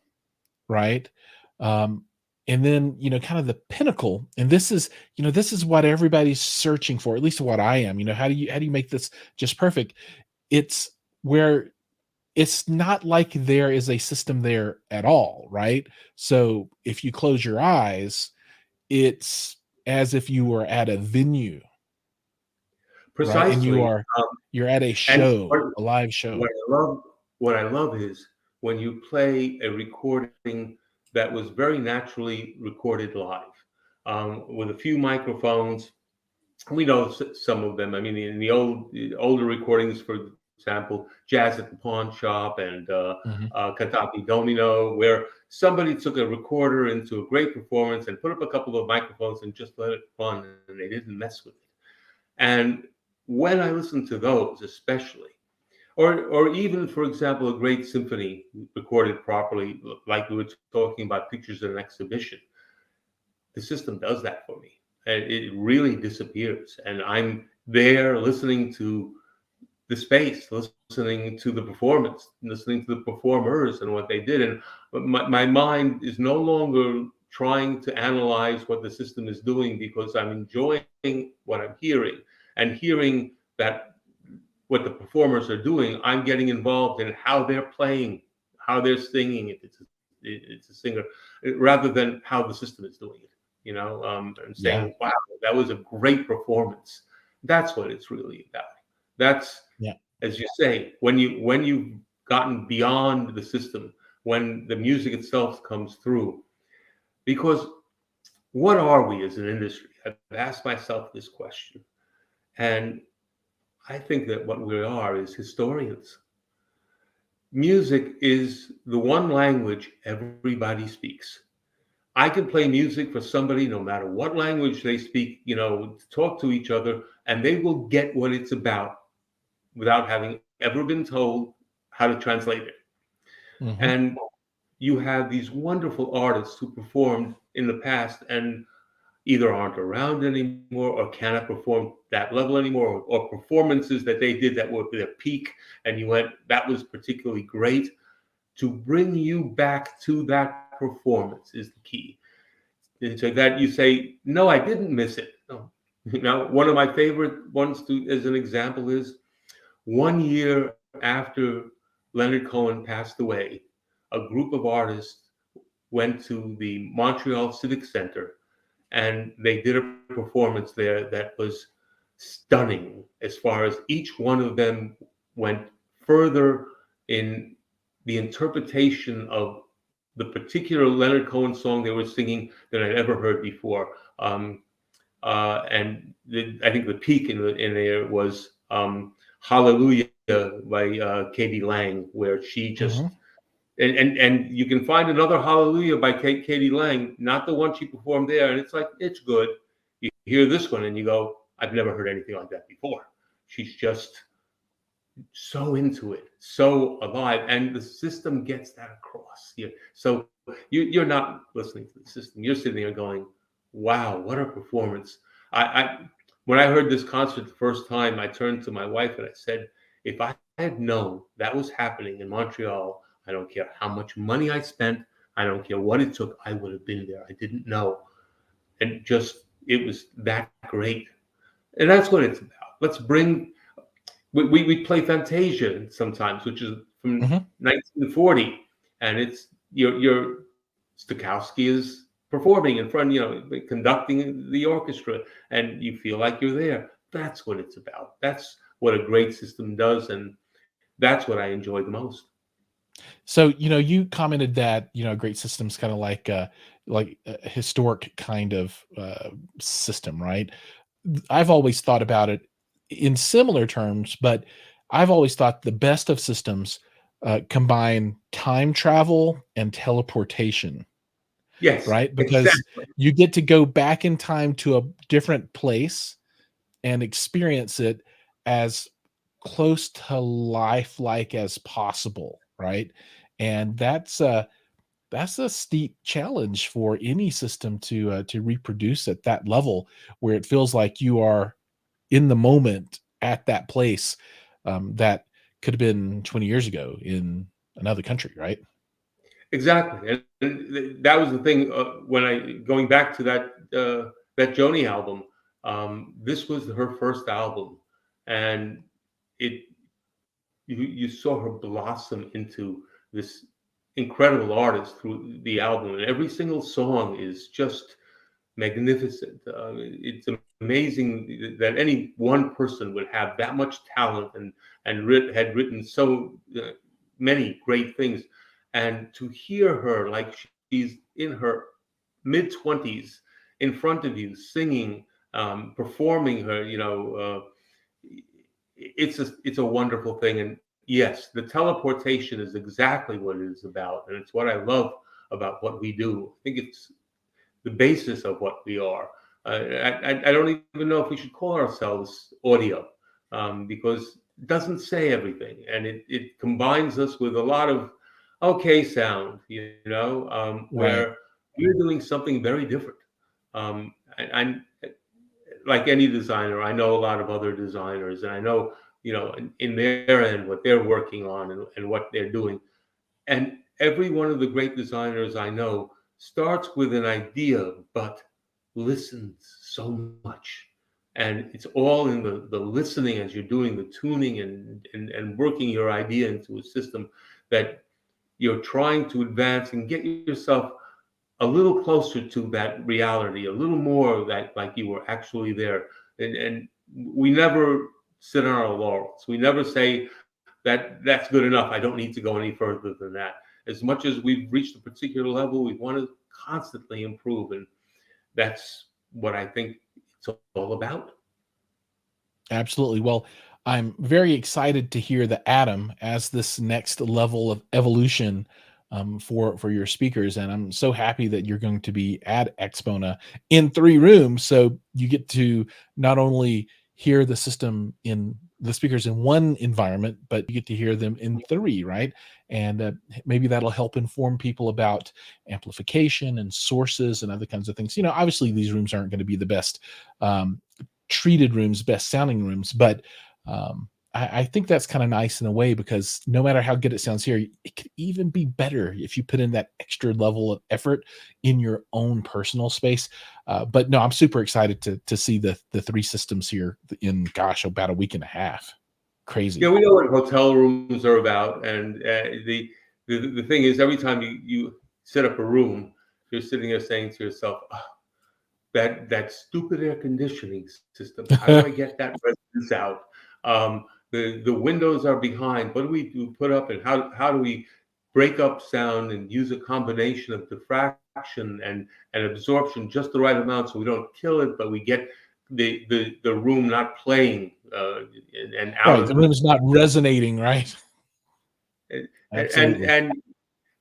right? Um, and then kind of the pinnacle, and this is what everybody's searching for, at least what I am. How do you make this just perfect? It's where it's not like there is a system there at all, right? So if you close your eyes, it's as if you were at a venue, right? And Precisely. you're at a And show, a live show. what I love, what I love is when you play a recording that was very naturally recorded live, with a few microphones. We know some of them. I mean, in the older recordings for example, Jazz at the Pawn Shop and Mhm. Cantati Domino, where somebody took a recorder into a great performance and put up a couple of microphones and just let it run, and they didn't mess with it. And when I listen to those, especially, or even, for example, a great symphony recorded properly, like we were talking about pictures in an exhibition, the system does that for me. And it really disappears. And I'm there listening to the space, listening to the performance, listening to the performers and what they did. And my mind is no longer trying to analyze what the system is doing, because I'm enjoying what I'm hearing, and hearing that what the performers are doing, I'm getting involved in how they're playing, how they're singing, if it's a singer, rather than how the system is doing it, and Yeah. saying, wow, that was a great performance. That's what it's really about. That's, Yeah. as you say, when you've gotten beyond the system, when the music itself comes through. Because what are we as an industry? I've asked myself this question, and I think that what we are is historians. Music is the one language everybody speaks. I can play music for somebody, no matter what language they speak, talk to each other, and they will get what it's about without having ever been told how to translate it. Mhm. And you have these wonderful artists who performed in the past and either aren't around anymore or cannot perform that level anymore, or performances that they did that were their peak, and you went, that was particularly great. To bring you back to that performance is the key. And so that you say, no, I didn't miss it. No. One of my favorite ones as an example is 1 year after Leonard Cohen passed away, a group of artists went to the Montreal Civic Center, and they did a performance there that was stunning, as far as each one of them went further in the interpretation of the particular Leonard Cohen song they were singing than I'd ever heard before. I think the peak in there was Hallelujah by Katie Lang, where she just, Mhm. and you can find another Hallelujah by Katie Lang, not the one she performed there, and it's like, it's good. You hear this one and you go, I've never heard anything like that before. She's just so into it, so alive, and the system gets that across. So you're not listening to the system. You're sitting there going, "Wow, what a performance!" I when I heard this concert the first time, I turned to my wife and I said, "If I had known that was happening in Montreal, I don't care how much money I spent. I don't care what it took. I would have been there. I didn't know, and just it was that great." And that's what it's about. Let's bring we play Fantasia sometimes, which is from Mhm. 1940, and it's your Stokowski is performing in front, conducting the orchestra, and you feel like you're there. That's what it's about. That's what a great system does, and that's what I enjoy the most. So, you commented that, a great system's kind of like a historic kind of system, right? I've always thought about it in similar terms, but I've always thought the best of systems combine time travel and teleportation, Yes, right? Because exactly. you get to go back in time to a different place and experience it as close to lifelike as possible, right? And that's a steep challenge for any system to reproduce at that level, where it feels like you are in the moment at that place, that could have been 20 years ago in another country, right? Exactly, and that was the thing. When I going back to that Joni album, this was her first album, and it you saw her blossom into this incredible artist through the album, and every single song is just magnificent. It's amazing that any one person would have that much talent and had written so many great things, and to hear her like she's in her mid 20s in front of you singing, performing her, it's a wonderful thing. And yes, the teleportation is exactly what it is about, and it's what I love about what we do. I think it's the basis of what we are. I don't even know if we should call ourselves audio, because it doesn't say everything, and it combines us with a lot of okay sound, Right. where we're doing something very different. I'm like any designer. I know a lot of other designers, and I know, in their end what they're working on, and what they're doing. And every one of the great designers I know starts with an idea, but listens so much. And it's all in the listening as you're doing the tuning, and working your idea into a system that you're trying to advance and get yourself a little closer to that reality, a little more of that, like you were actually there. And we never sit on our laurels. We never say that that's good enough. I don't need to go any further than that. As much as we've reached a particular level, we want to constantly improve. And that's what I think it's all about. Absolutely. Well, I'm very excited to hear the Atom as this next level of evolution for your speakers, and I'm so happy that you're going to be at Axpona in 3 rooms, so you get to not only hear the system in the speakers in one environment, but you get to hear them in 3, right? And maybe that'll help inform people about amplification and sources and other kinds of things. Obviously these rooms aren't going to be the best treated rooms, best sounding rooms, but I think that's kind of nice in a way, because no matter how good it sounds here, it could even be better if you put in that extra level of effort in your own personal space. But no, I'm super excited to see the 3 systems here in, gosh, about a week and a half. Crazy. Yeah, we know what hotel rooms are about, and the thing is, every time you set up a room, you're sitting there saying to yourself, oh, that stupid air conditioning system. How do I get that resistance out? The windows are behind. What do we do? Put up, and how do we break up sound and use a combination of diffraction and absorption just the right amount, so we don't kill it, but we get the room not playing and out Right, of the room's not resonating, right? it. Absolutely.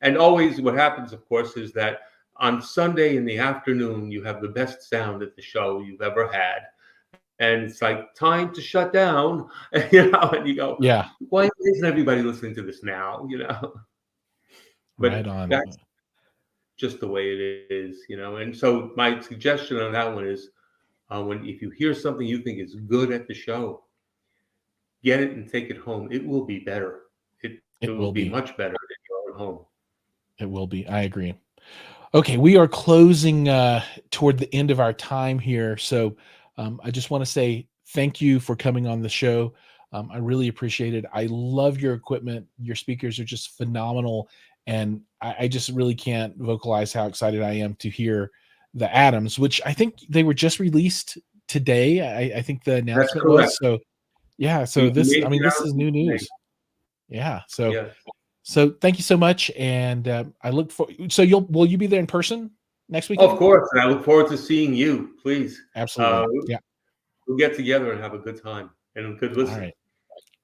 And always what happens, of course, is that on Sunday in the afternoon, you have the best sound at the show you've ever had. And it's like time to shut down, and you go, Yeah, why isn't everybody listening to this now? right But on. that's just the way it is. And so my suggestion on that one is, if you hear something you think is good at the show, get it and take it home. It will be better. It It will will be be. much better than your own home. It will be. I agree. Okay, we are closing toward the end of our time here. So I just want to say thank you for coming on the show. I really appreciate it. I love your equipment. Your speakers are just phenomenal. And I just really can't vocalize how excited I am to hear the Atoms, which I think they were just released today. I think the That's announcement correct. was. So yeah, so We this, made I the mean, this is new announcement today. news. Yeah. So Yes. so thank you so much, and I look for. So will you be there in person next Of weekend? course, and I look forward to seeing you. Please, Absolutely. Yeah. we'll get together and have a good time and a good All listen. right.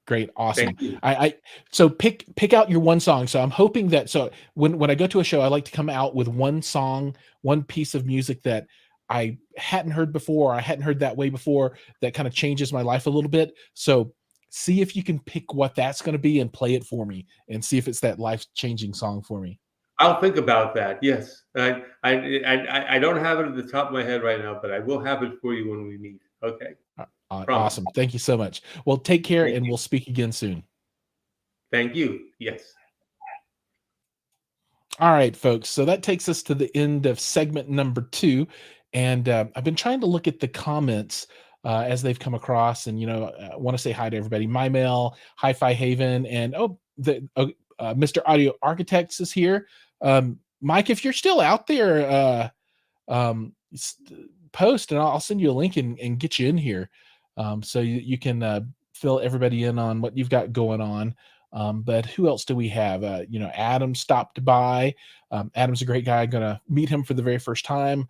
Great. Awesome. Thank you. I so pick out your one song. So I'm hoping that, so when I go to a show, I like to come out with one song, one piece of music that I hadn't heard before, or I hadn't heard that way before, that kind of changes my life a little bit. So see if you can pick what that's going to be and play it for me, and see if it's that life-changing song for me. I'll think about that. Yes, I don't have it at the top of my head right now, but I will have it for you when we meet. Okay, promise. Awesome. Thank you so much. Well, take care, Thank and you. we'll speak again soon. Thank you. Yes. All right, folks. So that takes us to the end of segment number 2. And I've been trying to look at the comments as they've come across. And, I want to say hi to everybody. My Mail, Hi-Fi Haven, and Mr. Audio Architects is here. Mike, if you're still out there, post, and I'll send you a link and get you in here, so you can fill everybody in on what you've got going on. But who else do we have? Adam stopped by. Adam's a great guy. I'm going to meet him for the very first time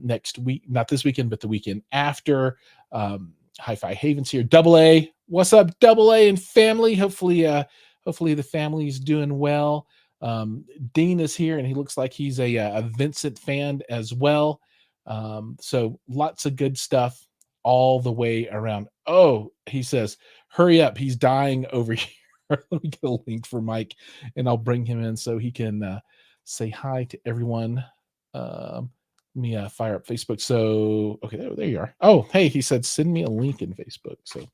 next week, not this weekend, but the weekend after. Hi-Fi Haven's here. Double A, What's up, Double A and family? Hopefully the family's doing well. Dean is here, and he looks like he's a Vincent fan as well. So lots of good stuff all the way around. Oh, he says, "Hurry up, he's dying over here." Let me get a link for Mike, and I'll bring him in so he can say hi to everyone. Let me fire up Facebook. So, okay, there you are. Oh, hey, he said, send me a link in Facebook. So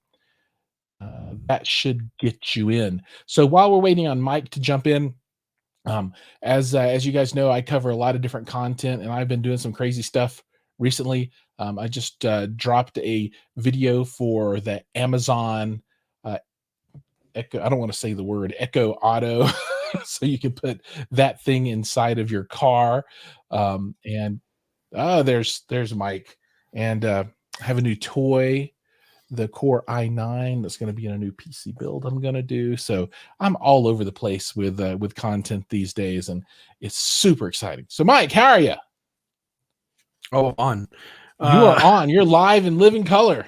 that should get you in. So while we're waiting on Mike to jump in, as you guys know, I cover a lot of different content, and I've been doing some crazy stuff recently. I just dropped a video for the Amazon Echo. I don't want to say the word Echo Auto, so you can put that thing inside of your car. And there's Mike, and I have a new toy, the Core i9, that's going to be in a new PC build I'm going to do. So I'm all over the place with content these days, and it's super exciting. So Mike, how are you? Oh, on. You are on. You're live in living color.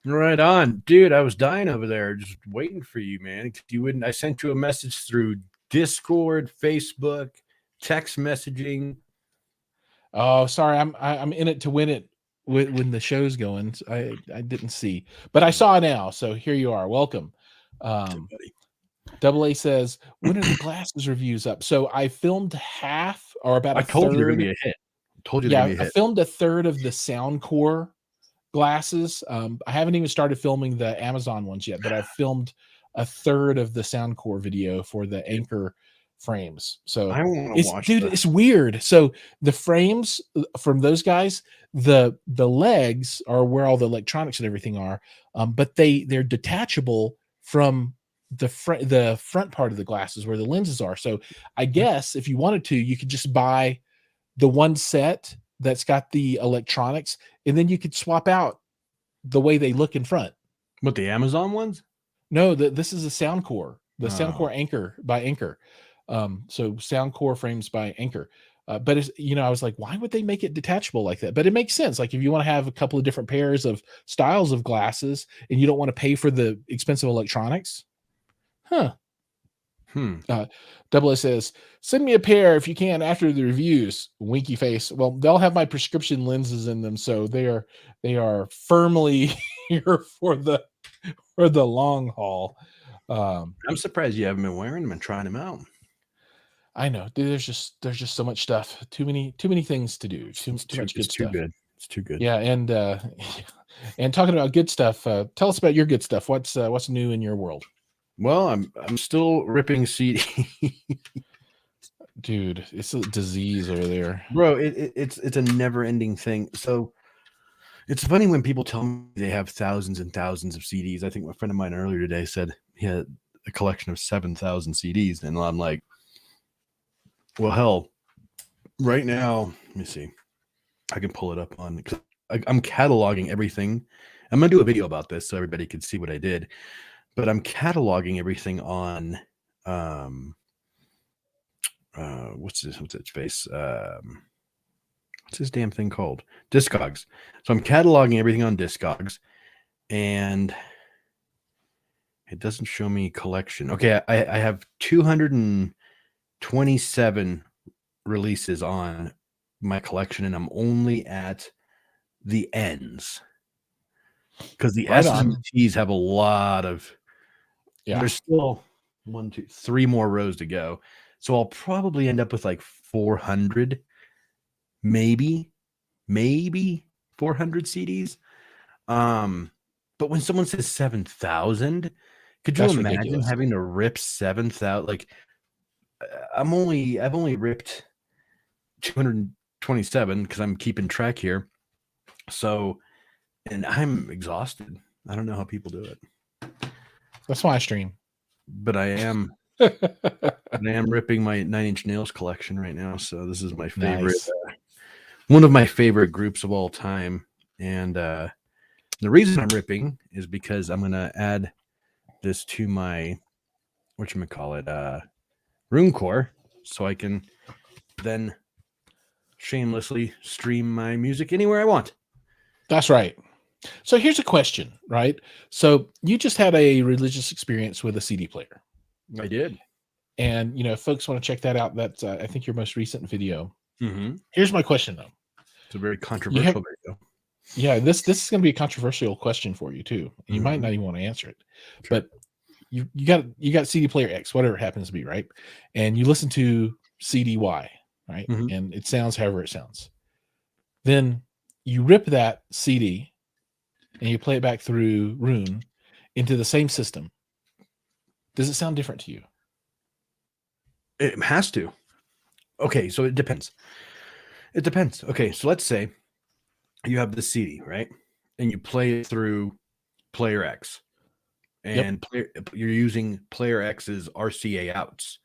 Right on, dude. I was dying over there, just waiting for you, man. You wouldn't. I sent you a message through Discord, Facebook, text messaging. Oh, sorry. I'm in it to win it when the show's going. I didn't see, but I saw now. So here you are. Welcome. Double A says, when are the glasses reviews up? So I filmed half, or about a told third. you they're gonna be a hit. Told you Yeah, they're gonna be a I hit. filmed a third of the Soundcore glasses. I haven't even started filming the Amazon ones yet, but I've filmed a third of the Soundcore video for the Anchor frames. So I want to watch. It's weird. So the frames from those guys, the legs are where all the electronics and everything are, but they're detachable from the front part of the glasses where the lenses are. So I guess if you wanted to, you could just buy the one set that's got the electronics, and then you could swap out the way they look in front. What, the Amazon ones? No, this is a Soundcore, the Soundcore Oh. Anchor by Anchor. So Soundcore frames by Anchor. But it's, I was like, why would they make it detachable like that? But it makes sense. Like if you want to have a couple of different pairs of styles of glasses and you don't want to pay for the expensive electronics. Double S says, send me a pair if you can after the reviews. Winky face. Well, they'll have my prescription lenses in them, so they are firmly here for the long haul. I'm surprised you haven't been wearing them and trying them out. I know. There's just so much stuff. Too many things to do. Too much good stuff. It's too good. Yeah, and and talking about good stuff, tell us about your good stuff. What's new in your world? Well, I'm still ripping CD. Dude, it's a disease over there, bro. It's a never-ending thing. So it's funny when people tell me they have thousands and thousands of CDs. I think a friend of mine earlier today said he had a collection of 7,000 CDs, and I'm like, well, hell, right now, let me see. I can pull it up on. I'm cataloging everything. I'm gonna do a video about this so everybody can see what I did. But I'm cataloging everything on what's its face? What's this damn thing called? Discogs. So I'm cataloging everything on Discogs, and it doesn't show me collection. Okay, I have 227 releases on my collection, and I'm only at the ends because the S's and the T's have a lot of. Yeah. There's still 1, 2, 3 more rows to go. So I'll probably end up with like 400, maybe 400 CDs. But when someone says 7,000, could you imagine ridiculous. Having to rip 7,000? Like I've only ripped 227 because I'm keeping track here. So, and I'm exhausted. I don't know how people do it. That's why I stream. But I am ripping my 9 Inch Nails collection right now. So this is my favorite, one of my favorite groups of all time. And the reason I'm ripping is because I'm gonna add this to my RoomCore, so I can then shamelessly stream my music anywhere I want. That's right. So here's a question, right? So you just had a religious experience with a CD player, I did. and if folks want to check that out, that's I think your most recent video. Mm-hmm. Here's my question though. It's a very controversial video. Yeah, this is going to be a controversial question for you too. You might not even want to answer it, Sure. but you got CD player X, whatever it happens to be, right? And you listen to CD Y, right? Mhm. And it sounds however it sounds. Then you rip that CD and you play it back through Rune into the same system. Does it sound different to you? It has to. Okay, so it depends. It depends. Okay, so let's say you have the CD, right? And you play it through player X. And you're using player X's RCA outs.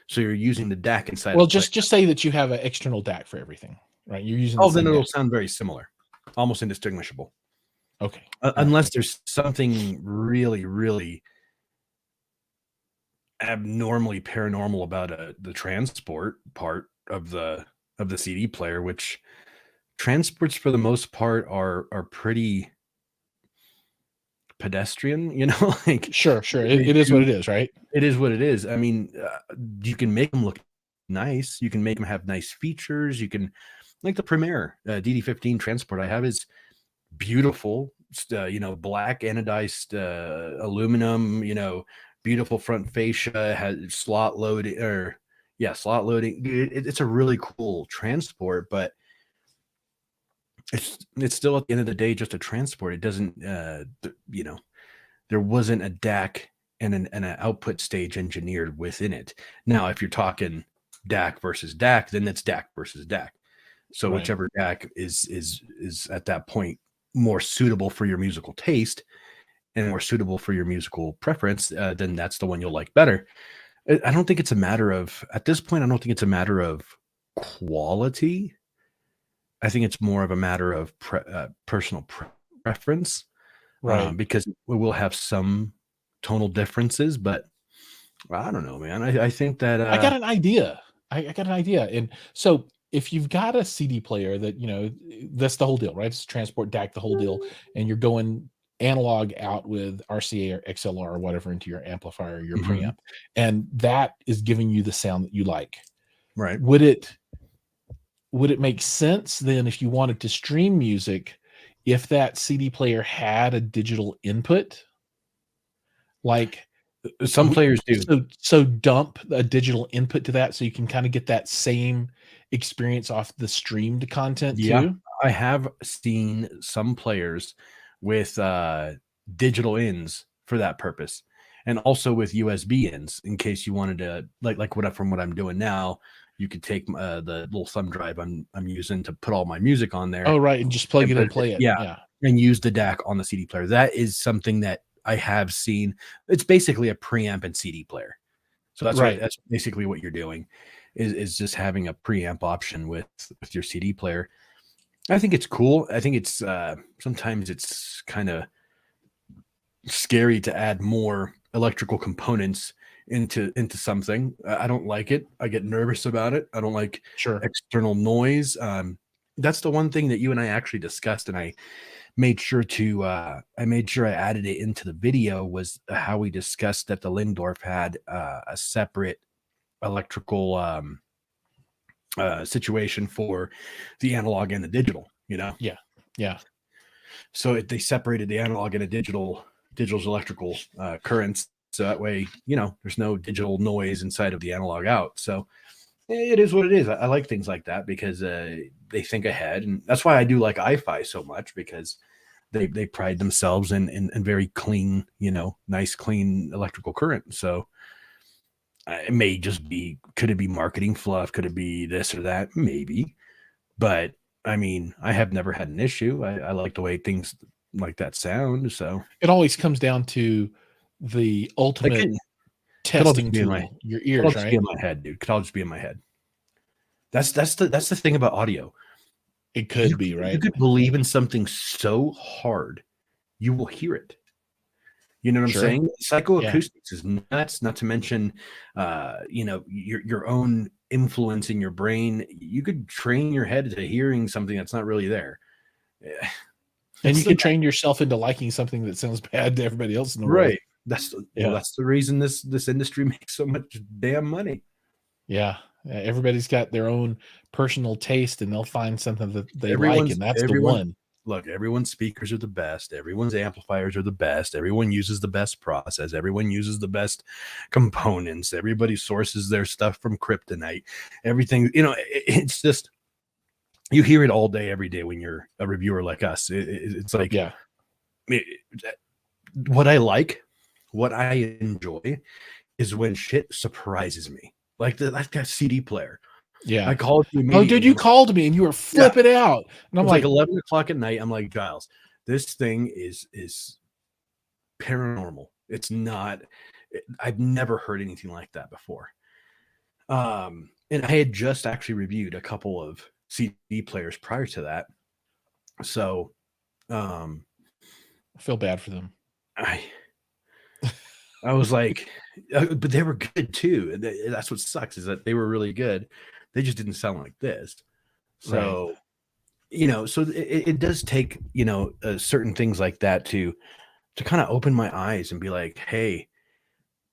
So you're using the DAC inside. Well, just say that you have an external DAC for everything, right? You're using then it'll sound very similar, almost indistinguishable. Okay. Unless there's something really, really abnormally paranormal about the transport part of the CD player, which transports for the most part are pretty pedestrian, like Sure. It is what it is, right? It is what it is. I mean, you can make them look nice. You can make them have nice features. You can, like the Premier DD15 transport I have is beautiful, black anodized aluminum, beautiful front fascia, has slot loading slot loading. It's a really cool transport, but it's still at the end of the day just a transport. It doesn't, there wasn't a DAC and an output stage engineered within it. Now, if you're talking DAC versus DAC, then it's DAC versus DAC. So Right. whichever DAC is at that point more suitable for your musical taste and more suitable for your musical preference, then that's the one you'll like better. I don't think it's a matter of, at this point, I don't think it's a matter of quality. I think it's more of a matter of personal preference, Right. because we will have some tonal differences, but I don't know, man. I think that I got an idea. I got an idea. And so if you've got a CD player that, that's the whole deal, right? It's transport DAC, the whole deal. And you're going analog out with RCA or XLR or whatever into your amplifier, your preamp. And that is giving you the sound that you like. right. Would it make sense then if you wanted to stream music, if that CD player had a digital input? Like Some players do. So dump a digital input to that so you can kind of get that same experience off the streamed content too. I have seen some players with digital ins for that purpose, and also with USB ins in case you wanted to from what I'm doing now. You could take the little thumb drive I'm using to put all my music on there. Oh, right, and just plug it and play it. Yeah, and use the DAC on the CD player. That is something that I have seen. It's basically a preamp and CD player. So that's right. That's basically what you're doing, is just having a preamp option with your CD player. I think it's cool. I think it's sometimes it's kind of scary to add more electrical components into something. I don't like it. I get nervous about it. I don't like external noise. That's the one thing that you and I actually discussed, and I made sure I added it into the video, was how we discussed that the Lindorf had a separate electrical situation for the analog and the digital, Yeah. So they separated the analog and the digital's electrical currents. So that way, there's no digital noise inside of the analog out. So it is what it is. I like things like that because they think ahead. And that's why I do like iFi so much, because they pride themselves in very clean, nice, clean electrical current. So it may just be, could it be marketing fluff? Could it be this or that? Maybe. But I mean, I have never had an issue. I like the way things like that sound. So it always comes down to the ultimate testing tool, your ears, right? Could all just be in my head, dude. Could all just be in my head. That's the thing about audio. It could be, right? You could believe in something so hard, you will hear it. You know what I'm saying? Psychoacoustics is nuts. Not to mention, your own influence in your brain. You could train your head to hearing something that's not really there. And you can train yourself into liking something that sounds bad to everybody else in the world. right. That's Yeah. well, that's the reason this industry makes so much damn money. Yeah. Everybody's got their own personal taste, and they'll find something that they like, and that's the one. Look, everyone's speakers are the best. Everyone's amplifiers are the best. Everyone uses the best process. Everyone uses the best components. Everybody sources their stuff from kryptonite. Everything, it's just, you hear it all day, every day when you're a reviewer like us. It's like, Yeah. What I enjoy is when shit surprises me. Like that CD player. Yeah. I called you. Oh, dude, you called me and you were flipping out. And I'm like 11 o'clock at night. I'm like, Giles, this thing is paranormal. It's not. I've never heard anything like that before. And I had just actually reviewed a couple of CD players prior to that. So, I feel bad for them. I was like, but they were good too. That's what sucks, is that they were really good. They just didn't sound like this. So, so it does take, certain things like that to kind of open my eyes and be like, hey,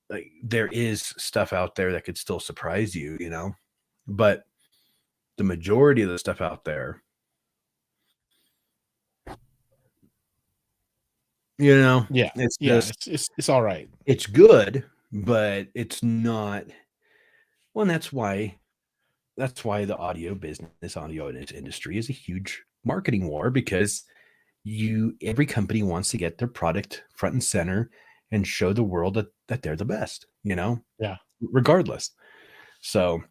like there is stuff out there that could still surprise you, but the majority of the stuff out there, it's just, it's all right. It's good, but it's not. Well, and that's why the audio industry is a huge marketing war, because every company wants to get their product front and center and show the world that they're the best, regardless. So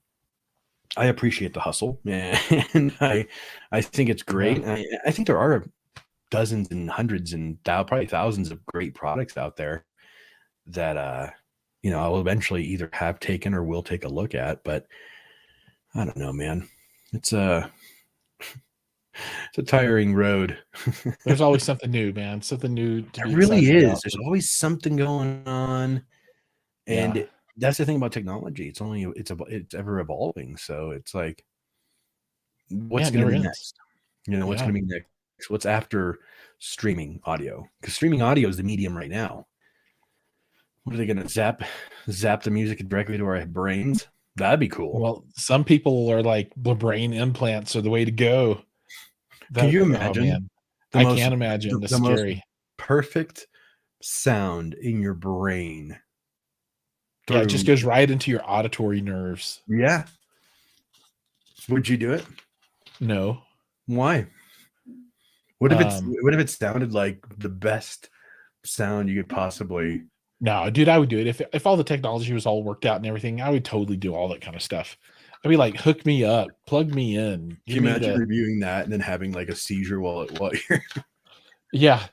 I appreciate the hustle, and I think it's great. Yeah. I think there are dozens and hundreds and probably thousands of great products out there that I'll eventually either have taken or will take a look at. But I don't know, man. It's a tiring road. There's always something new, man. Something new. It really is. There's always something going on, and that's the thing about technology. It's ever evolving. So it's like, what's going to be next? What's going to be next? What's after streaming audio? Because streaming audio is the medium right now. What are they going to zap the music directly to our brains? That'd be cool. Well, some people are like, the brain implants are the way to go. Can you imagine? I can't imagine. It's scary. Most perfect sound in your brain. Yeah, it just goes right into your auditory nerves. Yeah. Would you do it? No. Why? What if it sounded like the best sound you could possibly? No, dude, I would do it if all the technology was all worked out and everything. I would totally do all that kind of stuff. I'd be like, hook me up, plug me in. Can you imagine reviewing that and then having like a seizure while you're? Yeah,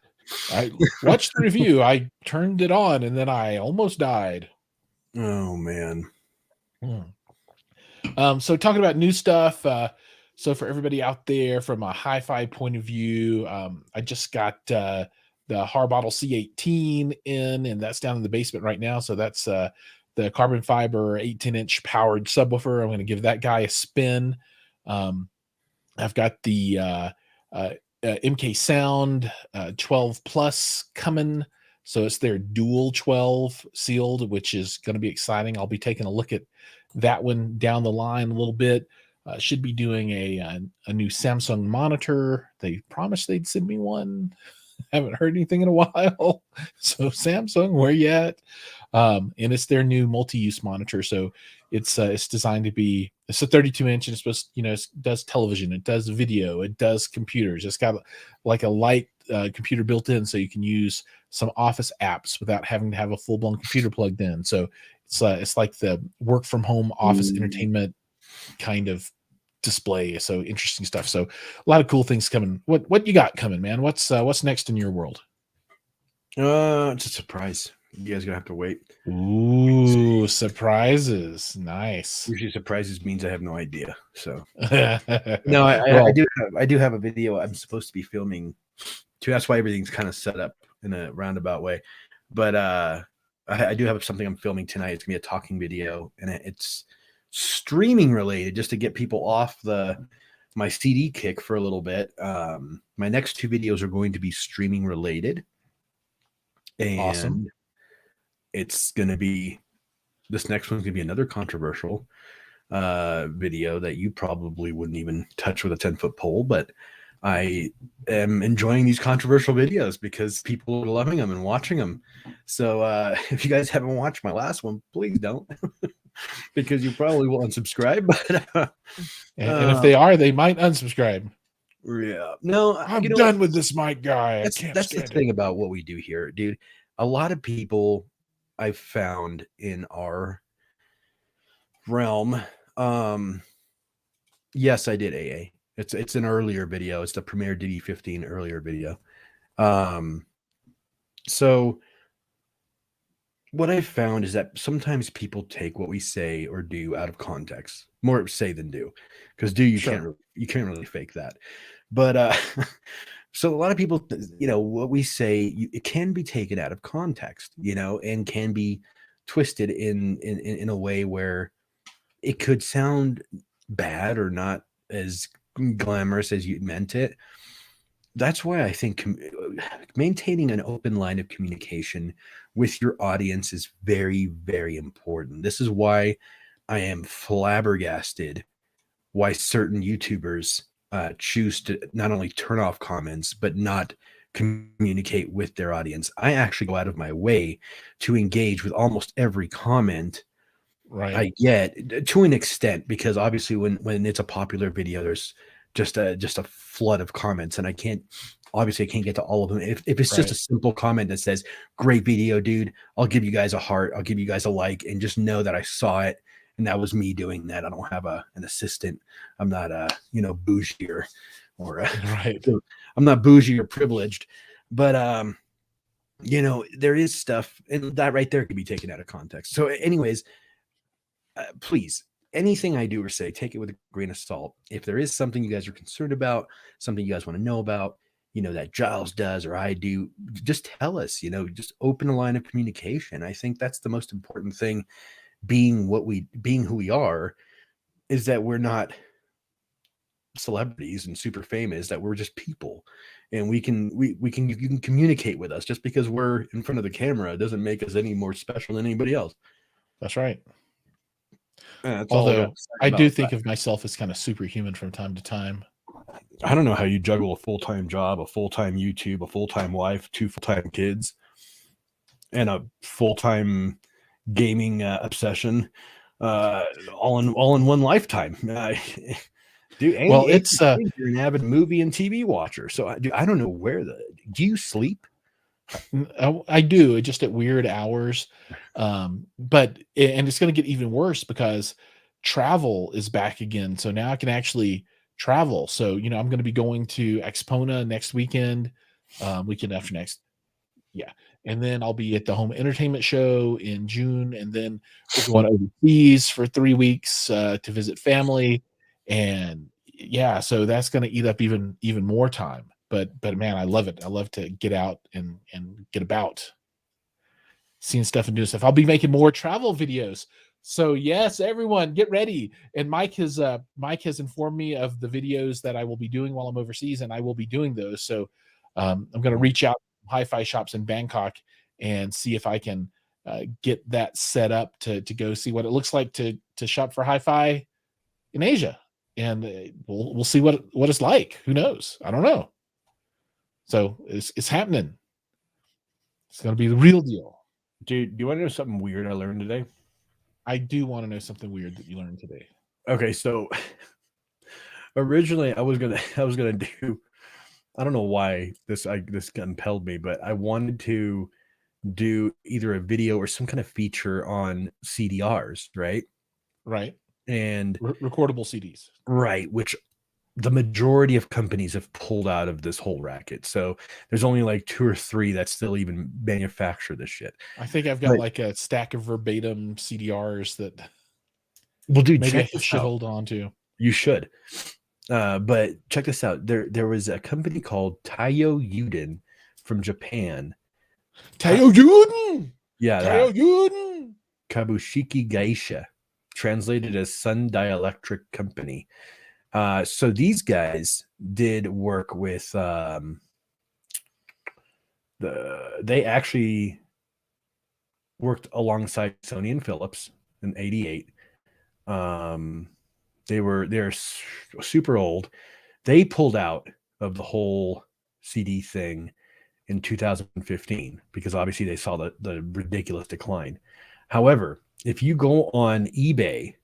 I watched the review. I turned it on and then I almost died. Oh man. So talking about new stuff. So for everybody out there, from a hi-fi point of view, I just got the Harbottle C18 in, and that's down in the basement right now. So that's the carbon fiber 18-inch powered subwoofer. I'm going to give that guy a spin. I've got the MK Sound 12 Plus coming. So it's their dual 12 sealed, which is going to be exciting. I'll be taking a look at that one down the line a little bit. Should be doing a new Samsung monitor. They promised they'd send me one. Haven't heard anything in a while. So Samsung, where you at? And it's their new multi-use monitor. So it's designed to be, it's a 32-inch, and it's supposed, it does television, it does video, it does computers. It's got like a light computer built in, so you can use some office apps without having to have a full-blown computer plugged in. So it's like the work from home office entertainment kind of display. So interesting stuff. So a lot of cool things coming. What you got coming, man? What's next in your world? It's a surprise. You guys gonna have to wait. Ooh, surprises. Nice. Usually surprises means I have no idea. So no, I do have a video I'm supposed to be filming too. That's why everything's kind of set up in a roundabout way. But I do have something I'm filming tonight. It's gonna be a talking video, and it's streaming related, just to get people off the my CD kick for a little bit. My next 2 videos are going to be streaming related, and Awesome. it's going to be this next one's going to be another controversial video that you probably wouldn't even touch with a 10-foot pole, but I am enjoying these controversial videos because people are loving them and watching them. So if you guys haven't watched my last one, please don't, because you probably will unsubscribe. But And if they are, they might unsubscribe. yeah, no, I'm done with this mic guy. That's the thing about what we do here, dude. A lot of people I've found in our realm. Yes, I did AA. It's an earlier video. It's the Premiere DD15 earlier video. So what I've found is that sometimes people take what we say or do out of context. More say than do, because you can't really fake that. But so a lot of people, what we say, it can be taken out of context, and can be twisted in a way where it could sound bad or not as glamorous as you meant it. That's why I think maintaining an open line of communication with your audience is very, very important. This is why I am flabbergasted why certain YouTubers choose to not only turn off comments, but not communicate with their audience. I actually go out of my way to engage with almost every comment I get, to an extent, because obviously when it's a popular video, there's just a flood of comments, and I can't get to all of them. If it's just a simple comment that says, "Great video, dude," I'll give you guys a heart, I'll give you guys a like, and just know that I saw it and that was me doing that. I don't have an assistant. I'm not bougie or I'm not bougie or privileged, but there is stuff, and that right there could be taken out of context. So anyways, please, anything I do or say, take it with a grain of salt. If there is something you guys are concerned about, something you guys want to know about, that Jiles does or I do, just tell us, just open a line of communication. I think that's the most important thing, being who we are, is that we're not celebrities and super famous, that we're just people, and you can communicate with us. Just because we're in front of the camera doesn't make us any more special than anybody else. That's right. That's Although I do think of myself as kind of superhuman from time to time. I don't know how you juggle a full-time job, a full-time YouTube, a full-time wife, 2 full-time kids, and a full-time gaming obsession, all in one lifetime. Dude, you're an avid movie and TV watcher, so I don't know do you sleep? I do, just at weird hours. But it's going to get even worse because travel is back again. So now I can actually travel. So, I'm going to be going to Axpona next weekend, weekend after next. Yeah. And then I'll be at the home entertainment show in June. And then we're going overseas for 3 weeks to visit family. And yeah, so that's going to eat up even more time. But man, I love it. I love to get out and get about, seeing stuff and doing stuff. I'll be making more travel videos. So yes, everyone get ready. And Mike has informed me of the videos that I will be doing while I'm overseas, and I will be doing those. So I'm going to reach out to hi-fi shops in Bangkok and see if I can get that set up to go see what it looks like to shop for hi-fi in Asia. And we'll see what it's like. Who knows? I don't know. So it's happening. It's going to be the real deal. Dude, do you want to know something weird I learned today? I do want to know something weird that you learned today. Okay, so originally I was gonna do, I don't know why this compelled me, but I wanted to do either a video or some kind of feature on CDRs, right? Right. And recordable CDs. Right, which the majority of companies have pulled out of this whole racket. So there's only like 2 or 3 that still even manufacture this shit. I think I've got like a stack of verbatim CDRs that dude, maybe I should hold on to. You should. But check this out. There was a company called Taiyo Yuden from Japan. Taiyo Yuden? Yeah. Taiyo Yuden. Kabushiki Gaisha, translated as Sun Dielectric Company. So these guys did work with they actually worked alongside Sony and Philips in '88. They're super old. They pulled out of the whole CD thing in 2015 because obviously they saw the ridiculous decline. However, if you go on eBay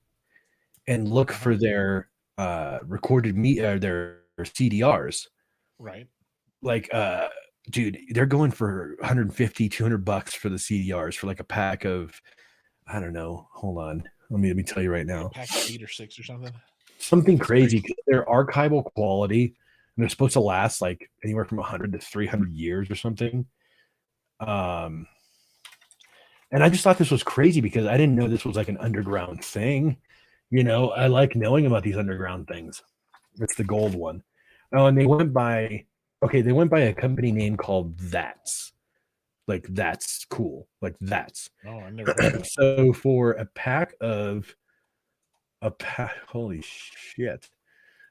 and look for their recorded their CDRs, Right. like dude, they're going for 150, $200 for the CDRs for like a pack of, I don't know. Hold on. Let me tell you right now. A pack of 8 or 6 or something. Something That's crazy. crazy. They're archival quality, and they're supposed to last like anywhere from 100 to 300 years or something. And I just thought this was crazy because I didn't know this was like an underground thing. You know, I like knowing about these underground things. It's the gold one. Oh, and they went by a company name called That's. Like that's cool. Like that's. Oh, I never heard of that. So for holy shit.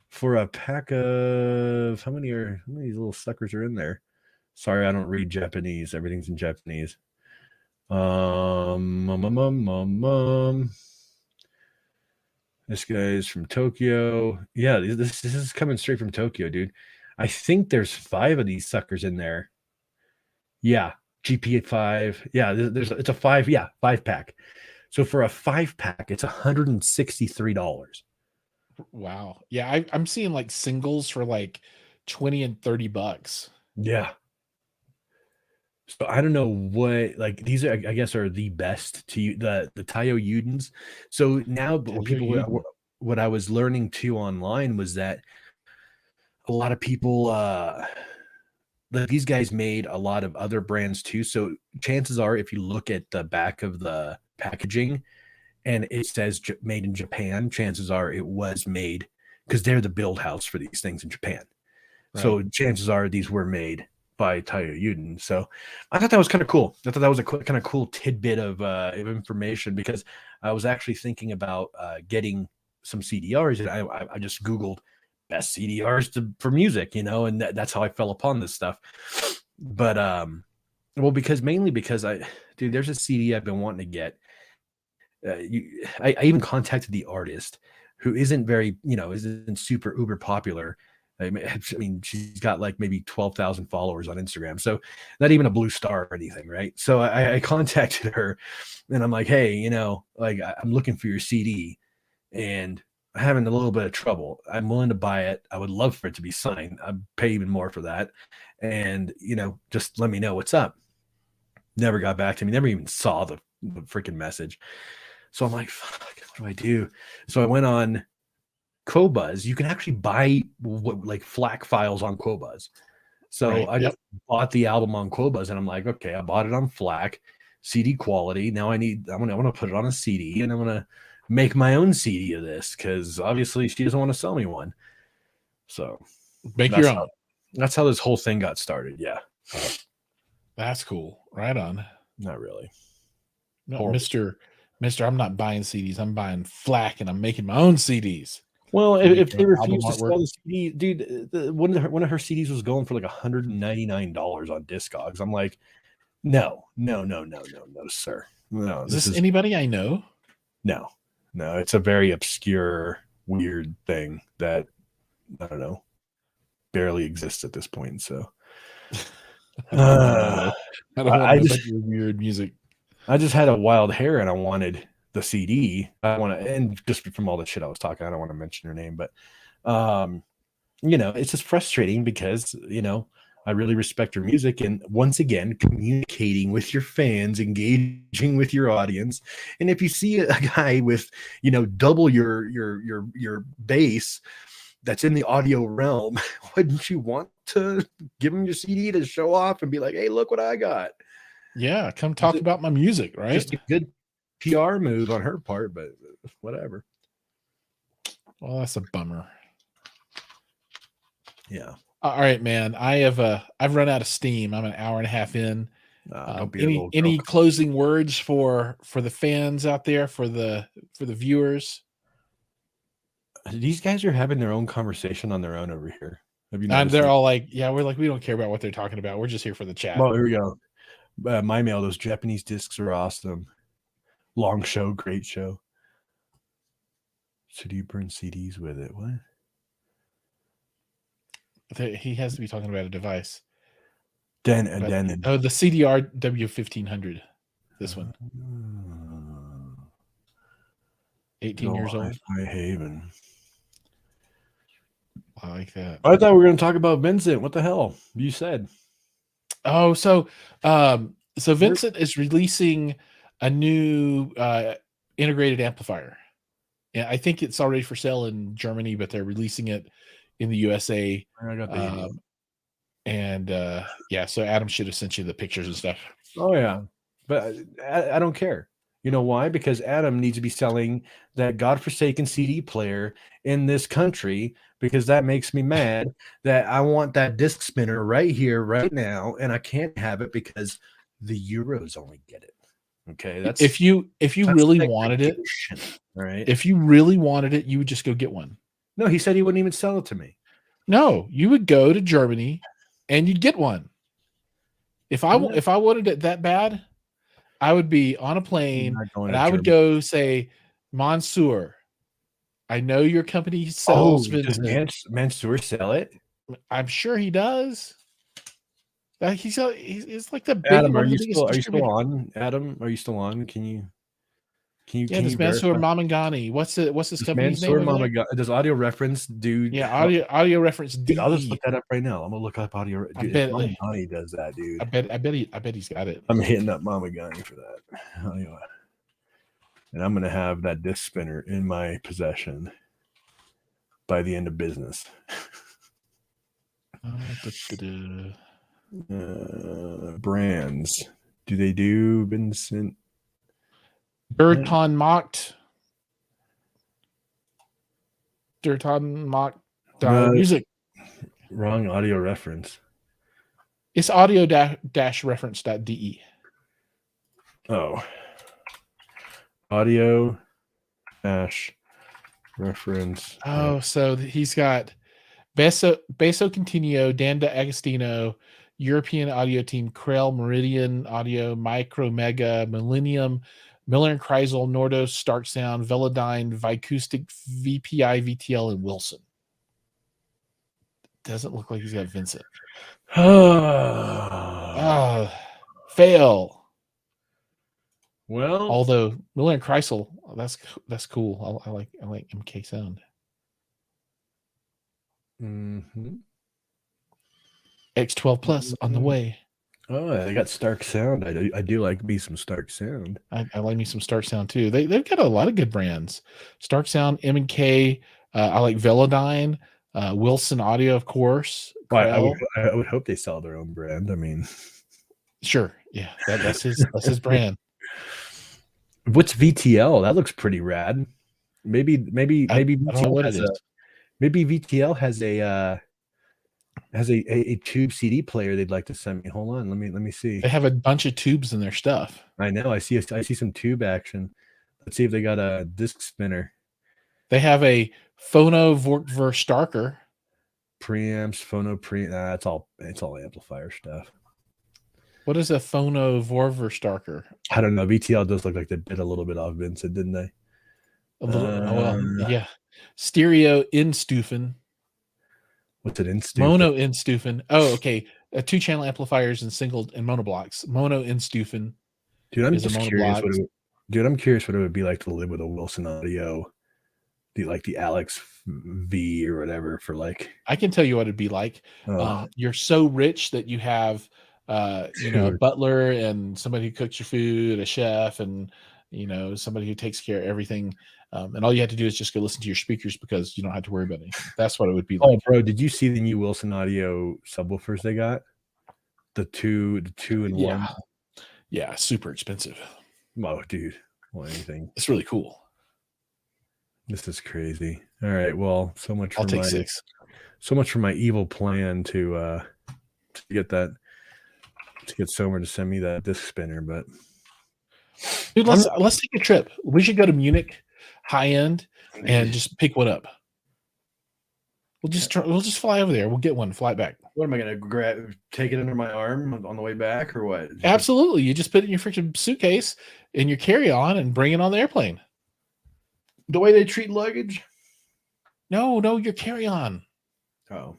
For a pack of how many of these little suckers are in there? Sorry, I don't read Japanese. Everything's in Japanese. This guy's from Tokyo. Yeah, this is coming straight from Tokyo, dude. I think there's 5 of these suckers in there. Yeah, GP5. Yeah, it's a 5. Yeah, 5-pack. So for a 5-pack, it's $163. Wow. Yeah, I'm seeing like singles for like 20 and $30. Yeah. So I don't know what like these are. I guess are the best to you the Tayo Udens. So now, but what I was learning too online was that a lot of people these guys made a lot of other brands too. So chances are, if you look at the back of the packaging and it says made in Japan, chances are it was made because they're the build house for these things in Japan. Right. So chances are these were made by Tayo Uden. So I thought that was kind of cool. I thought that was a kind of cool tidbit of information because I was actually thinking about getting some CDRs, and I just Googled best CDRs for music, you know, and that's how I fell upon this stuff. But well, mainly because there's a CD I've been wanting to get. I even contacted the artist, who isn't very, isn't super uber popular. I mean, she's got like maybe 12,000 followers on Instagram. So not even a blue star or anything. Right. So I contacted her and I'm like, hey, like I'm looking for your CD and I'm having a little bit of trouble. I'm willing to buy it. I would love for it to be signed. I'd pay even more for that. And, just let me know what's up. Never got back to me. Never even saw the freaking message. So I'm like, fuck, what do I do? So I went on Qobuz. You can actually buy like FLAC files on Qobuz. So right, I just bought the album on Qobuz, and I'm like, okay, I bought it on FLAC, CD quality. Now I want to put it on a CD, and I'm gonna make my own CD of this because obviously she doesn't want to sell me one. So make your own. That's how this whole thing got started. Yeah, that's cool. Right on. Not really. No, Mr. I'm not buying CDs. I'm buying FLAC, and I'm making my own CDs. Well, if they refuse to sell the CD, dude, one of her CDs was going for like $199 on Discogs. I'm like, no, sir. No. Is this anybody I know? No. It's a very obscure, weird thing that I don't know, barely exists at this point. So I don't want to weird music. I just had a wild hair and I wanted the CD. And just from all the shit I was talking, I don't want to mention her name, but it's just frustrating because, I really respect her music. And once again, communicating with your fans, engaging with your audience. And if you see a guy with, double your bass that's in the audio realm, wouldn't you want to give him your CD to show off and be like, hey, look what I got? Yeah, come talk about my music, right? Just a good PR move on her part, but whatever. Well, that's a bummer. Yeah. All right, man. I've run out of steam. I'm an hour and a half in. Any closing words for the fans out there, for the viewers? These guys are having their own conversation on their own over here. Have you And noticed? they're all like, yeah, we're like, we don't care about what they're talking about. We're just here for the chat. Well, here we go. My mail. Those Japanese discs are awesome. Long show, great show. So do you burn CDs with it? What? He has to be talking about a device. The CDR W1500. This one. 18 years old. High Haven. I like that. I thought we were going to talk about Vincent. What the hell? You said. Oh, so Vincent is releasing a new integrated amplifier. Yeah, I think it's already for sale in Germany, but they're releasing it in the USA. I got the so Adam should have sent you the pictures and stuff. Oh yeah, but I don't care. You know why? Because Adam needs to be selling that godforsaken CD player in this country, because that makes me mad that I want that disc spinner right here, right now, and I can't have it because the Euros only get it. Okay, that's if you really wanted it, right? If you really wanted it, you would just go get one. No, he said he wouldn't even sell it to me. No, you would go to Germany and you'd get one. If I wanted it that bad, I would be on a plane and I would go say, Mansour, I know your company sells Vincent. Does Mansour sell it? I'm sure he does. He's like the big Adam, one. are you still on? Adam, are you still on? Can you this Mansour Mamangani. What's his company's name? Does Audio Reference do? Yeah, audio Reference. Dude, I'll just look that up right now. I'm gonna look up Audio. Dude, Mamagani does that, dude. I bet he's got it. I'm hitting up Mamagani for that. And I'm gonna have that disc spinner in my possession by the end of business. Brands. Do they do Vincent? Dirton Mocked music. Wrong Audio Reference. It's audio-reference.de. Oh. Audio-reference. Oh, so he's got Beso Continuo, Danda Agostino, European Audio Team, Krell, Meridian Audio, Micro Mega, Millennium, Miller and Kreisel, Nordos, Stark Sound, Velodyne, Vicoustic, VPI, VTL, and Wilson. Doesn't look like he's got Vincent. Fail. Well, although Miller and Kreisel, that's cool. I like MK Sound. Mm-hmm. X12 Plus on the way. Oh, they got Stark Sound. I do like me some Stark Sound. I like me some Stark Sound too. They've got a lot of good brands. Stark Sound, M&K. I like Velodyne, Wilson Audio, of course. I would hope they sell their own brand. I mean, sure, yeah, that's his brand. What's VTL? That looks pretty rad. Maybe VTL has a tube CD player they'd like to send me. Hold on, let me see. They have a bunch of tubes in their stuff. I know. I see some tube action. Let's see if they got a disc spinner. They have a Phono Vortverstarker. Preamps, Phono pre. It's all amplifier stuff. What is a Phono Vortverstarker? I don't know. VTL does look like they bit a little bit off Vincent, didn't they? A little, yeah. Stereo Instufen. What's it Instufen? Mono Instufen. Oh, okay. 2-channel amplifiers and single and monoblocks. Mono Instufen. Dude, I'm just curious I'm curious what it would be like to live with a Wilson Audio, the Alex V or whatever for like. I can tell you what it'd be like. You're so rich that you have a butler and somebody who cooks your food, a chef, and somebody who takes care of everything. And all you have to do is just go listen to your speakers because you don't have to worry about anything. That's what it would be like. Oh, bro, did you see the new Wilson Audio subwoofers they got? The two and one. Yeah, super expensive. Oh, dude. Well, anything. It's really cool. This is crazy. All right. Well, so much for I'll take 6. So much for my evil plan to get Somer to send me that disc spinner, but dude, let's take a trip. We should go to Munich, high end, and just pick one up. We'll just fly over there. We'll get one, fly back. What am I gonna grab? Take it under my arm on the way back, or what? Absolutely. You just put it in your freaking suitcase in your carry-on and bring it on the airplane. The way they treat luggage. No, your carry-on. Oh,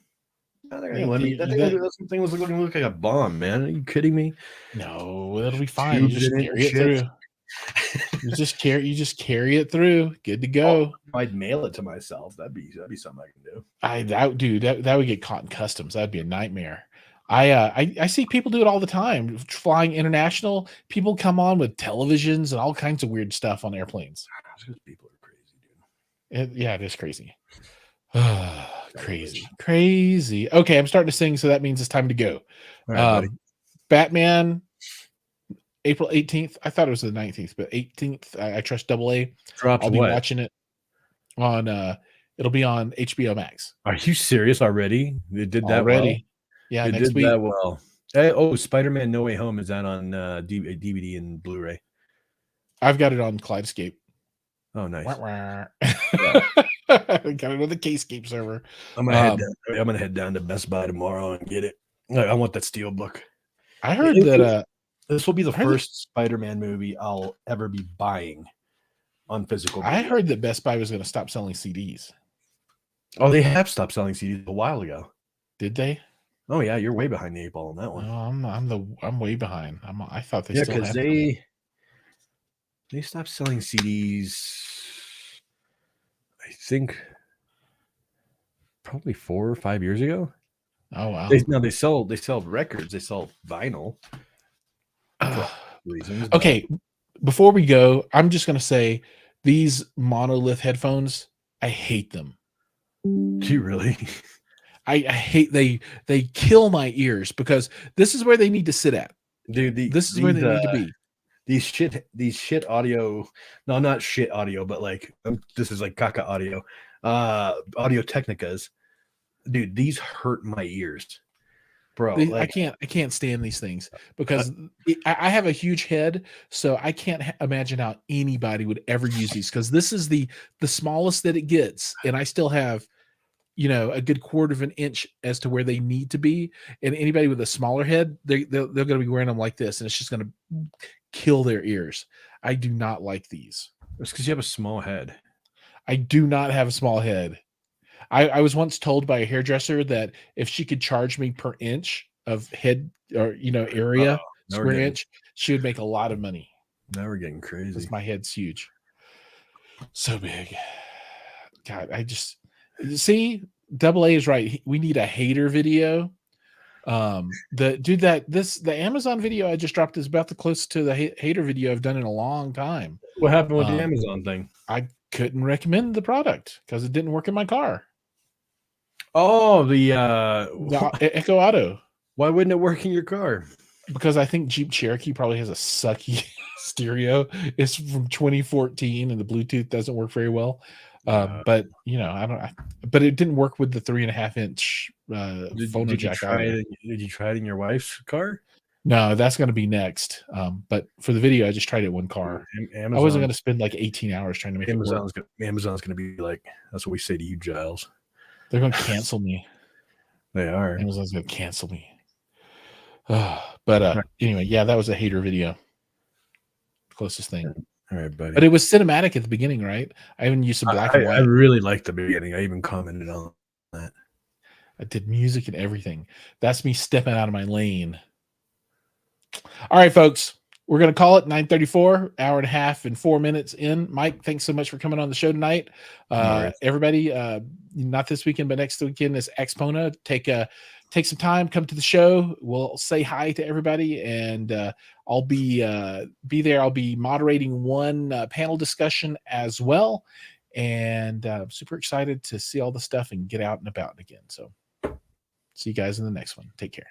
Yeah, that thing was looking like a bomb, man. Are you kidding me? No, it'll be fine. You just carry it through. You just carry it through. Good to go. Oh, I'd mail it to myself. That'd be something I can do. That would get caught in customs. That'd be a nightmare. I see people do it all the time. Flying international, people come on with televisions and all kinds of weird stuff on airplanes. People are crazy, dude. It is crazy. Crazy. Okay, I'm starting to sing, so that means it's time to go. All right, Batman, April 18th. I thought it was the 19th, but 18th. I trust AA. I'll be watching it on. It'll be on HBO Max. Are you serious already? They did that already. Well? Yeah, they next did week. that well. Hey, Spider-Man: No Way Home is that on DVD and Blu-ray? I've got it on Kaleidoscape. Oh, nice. Got it on the Kscape server. I'm gonna head down to Best Buy tomorrow and get it. I want that steel book. I heard that this will be the first Spider-Man movie I'll ever be buying on physical media. I heard that Best Buy was going to stop selling CDs. Oh, they have stopped selling CDs a while ago. Did they? Oh yeah, you're way behind the 8 ball on that one. No, I'm way behind. I thought they still because they stopped selling CDs. I think probably 4 or 5 years ago. Oh wow! They sell records. They sell vinyl. Reasons. Okay, before we go, I'm just gonna say these monolith headphones. I hate them. Do you really? I hate they kill my ears because this is where they need to sit at. Dude, this is where they need to be. These shit audio, no, not shit audio, but like this is like caca audio, Audio Technicas. Dude, these hurt my ears, bro. I can't stand these things because I have a huge head, so I can't imagine how anybody would ever use these because this is the smallest that it gets, and I still have, a good quarter of an inch as to where they need to be. And anybody with a smaller head, they're going to be wearing them like this, and it's just going to kill their ears. I do not like these. It's because you have a small head. I do not have a small head. I was once told by a hairdresser that if she could charge me per inch of head or area, square inch, she would make a lot of money. Now we're getting crazy. Because my head's huge. So big. God, I just see AA is right. We need a hater video. The Amazon video I just dropped is about the closest to the hater video I've done in a long time. What happened with the Amazon thing? I couldn't recommend the product because it didn't work in my car. Oh, the Echo Auto. Why wouldn't it work in your car? Because I think Jeep Cherokee probably has a sucky stereo. It's from 2014 and the Bluetooth doesn't work very well. But but it didn't work with the 3.5 inch phono jack. Did you try it in your wife's car? No, that's going to be next. But for the video, I just tried it one car. I wasn't going to spend like 18 hours trying to make Amazon's going to be like, that's what we say to you, Jiles. They're going to cancel me. They are. Amazon's going to cancel me. Anyway, yeah, that was a hater video. Closest thing. All right, buddy. But it was cinematic at the beginning, right? I even used some black and white. I really liked the beginning. I even commented on that. I did music and everything. That's me stepping out of my lane. All right, folks. We're going to call it 9:34, hour and a half and 4 minutes in. Mike, thanks so much for coming on the show tonight. Everybody, not this weekend, but next weekend is Axpona. Take some time, come to the show. We'll say hi to everybody, and I'll be there. I'll be moderating one panel discussion as well, and I'm super excited to see all the stuff and get out and about again. So see you guys in the next one. Take care.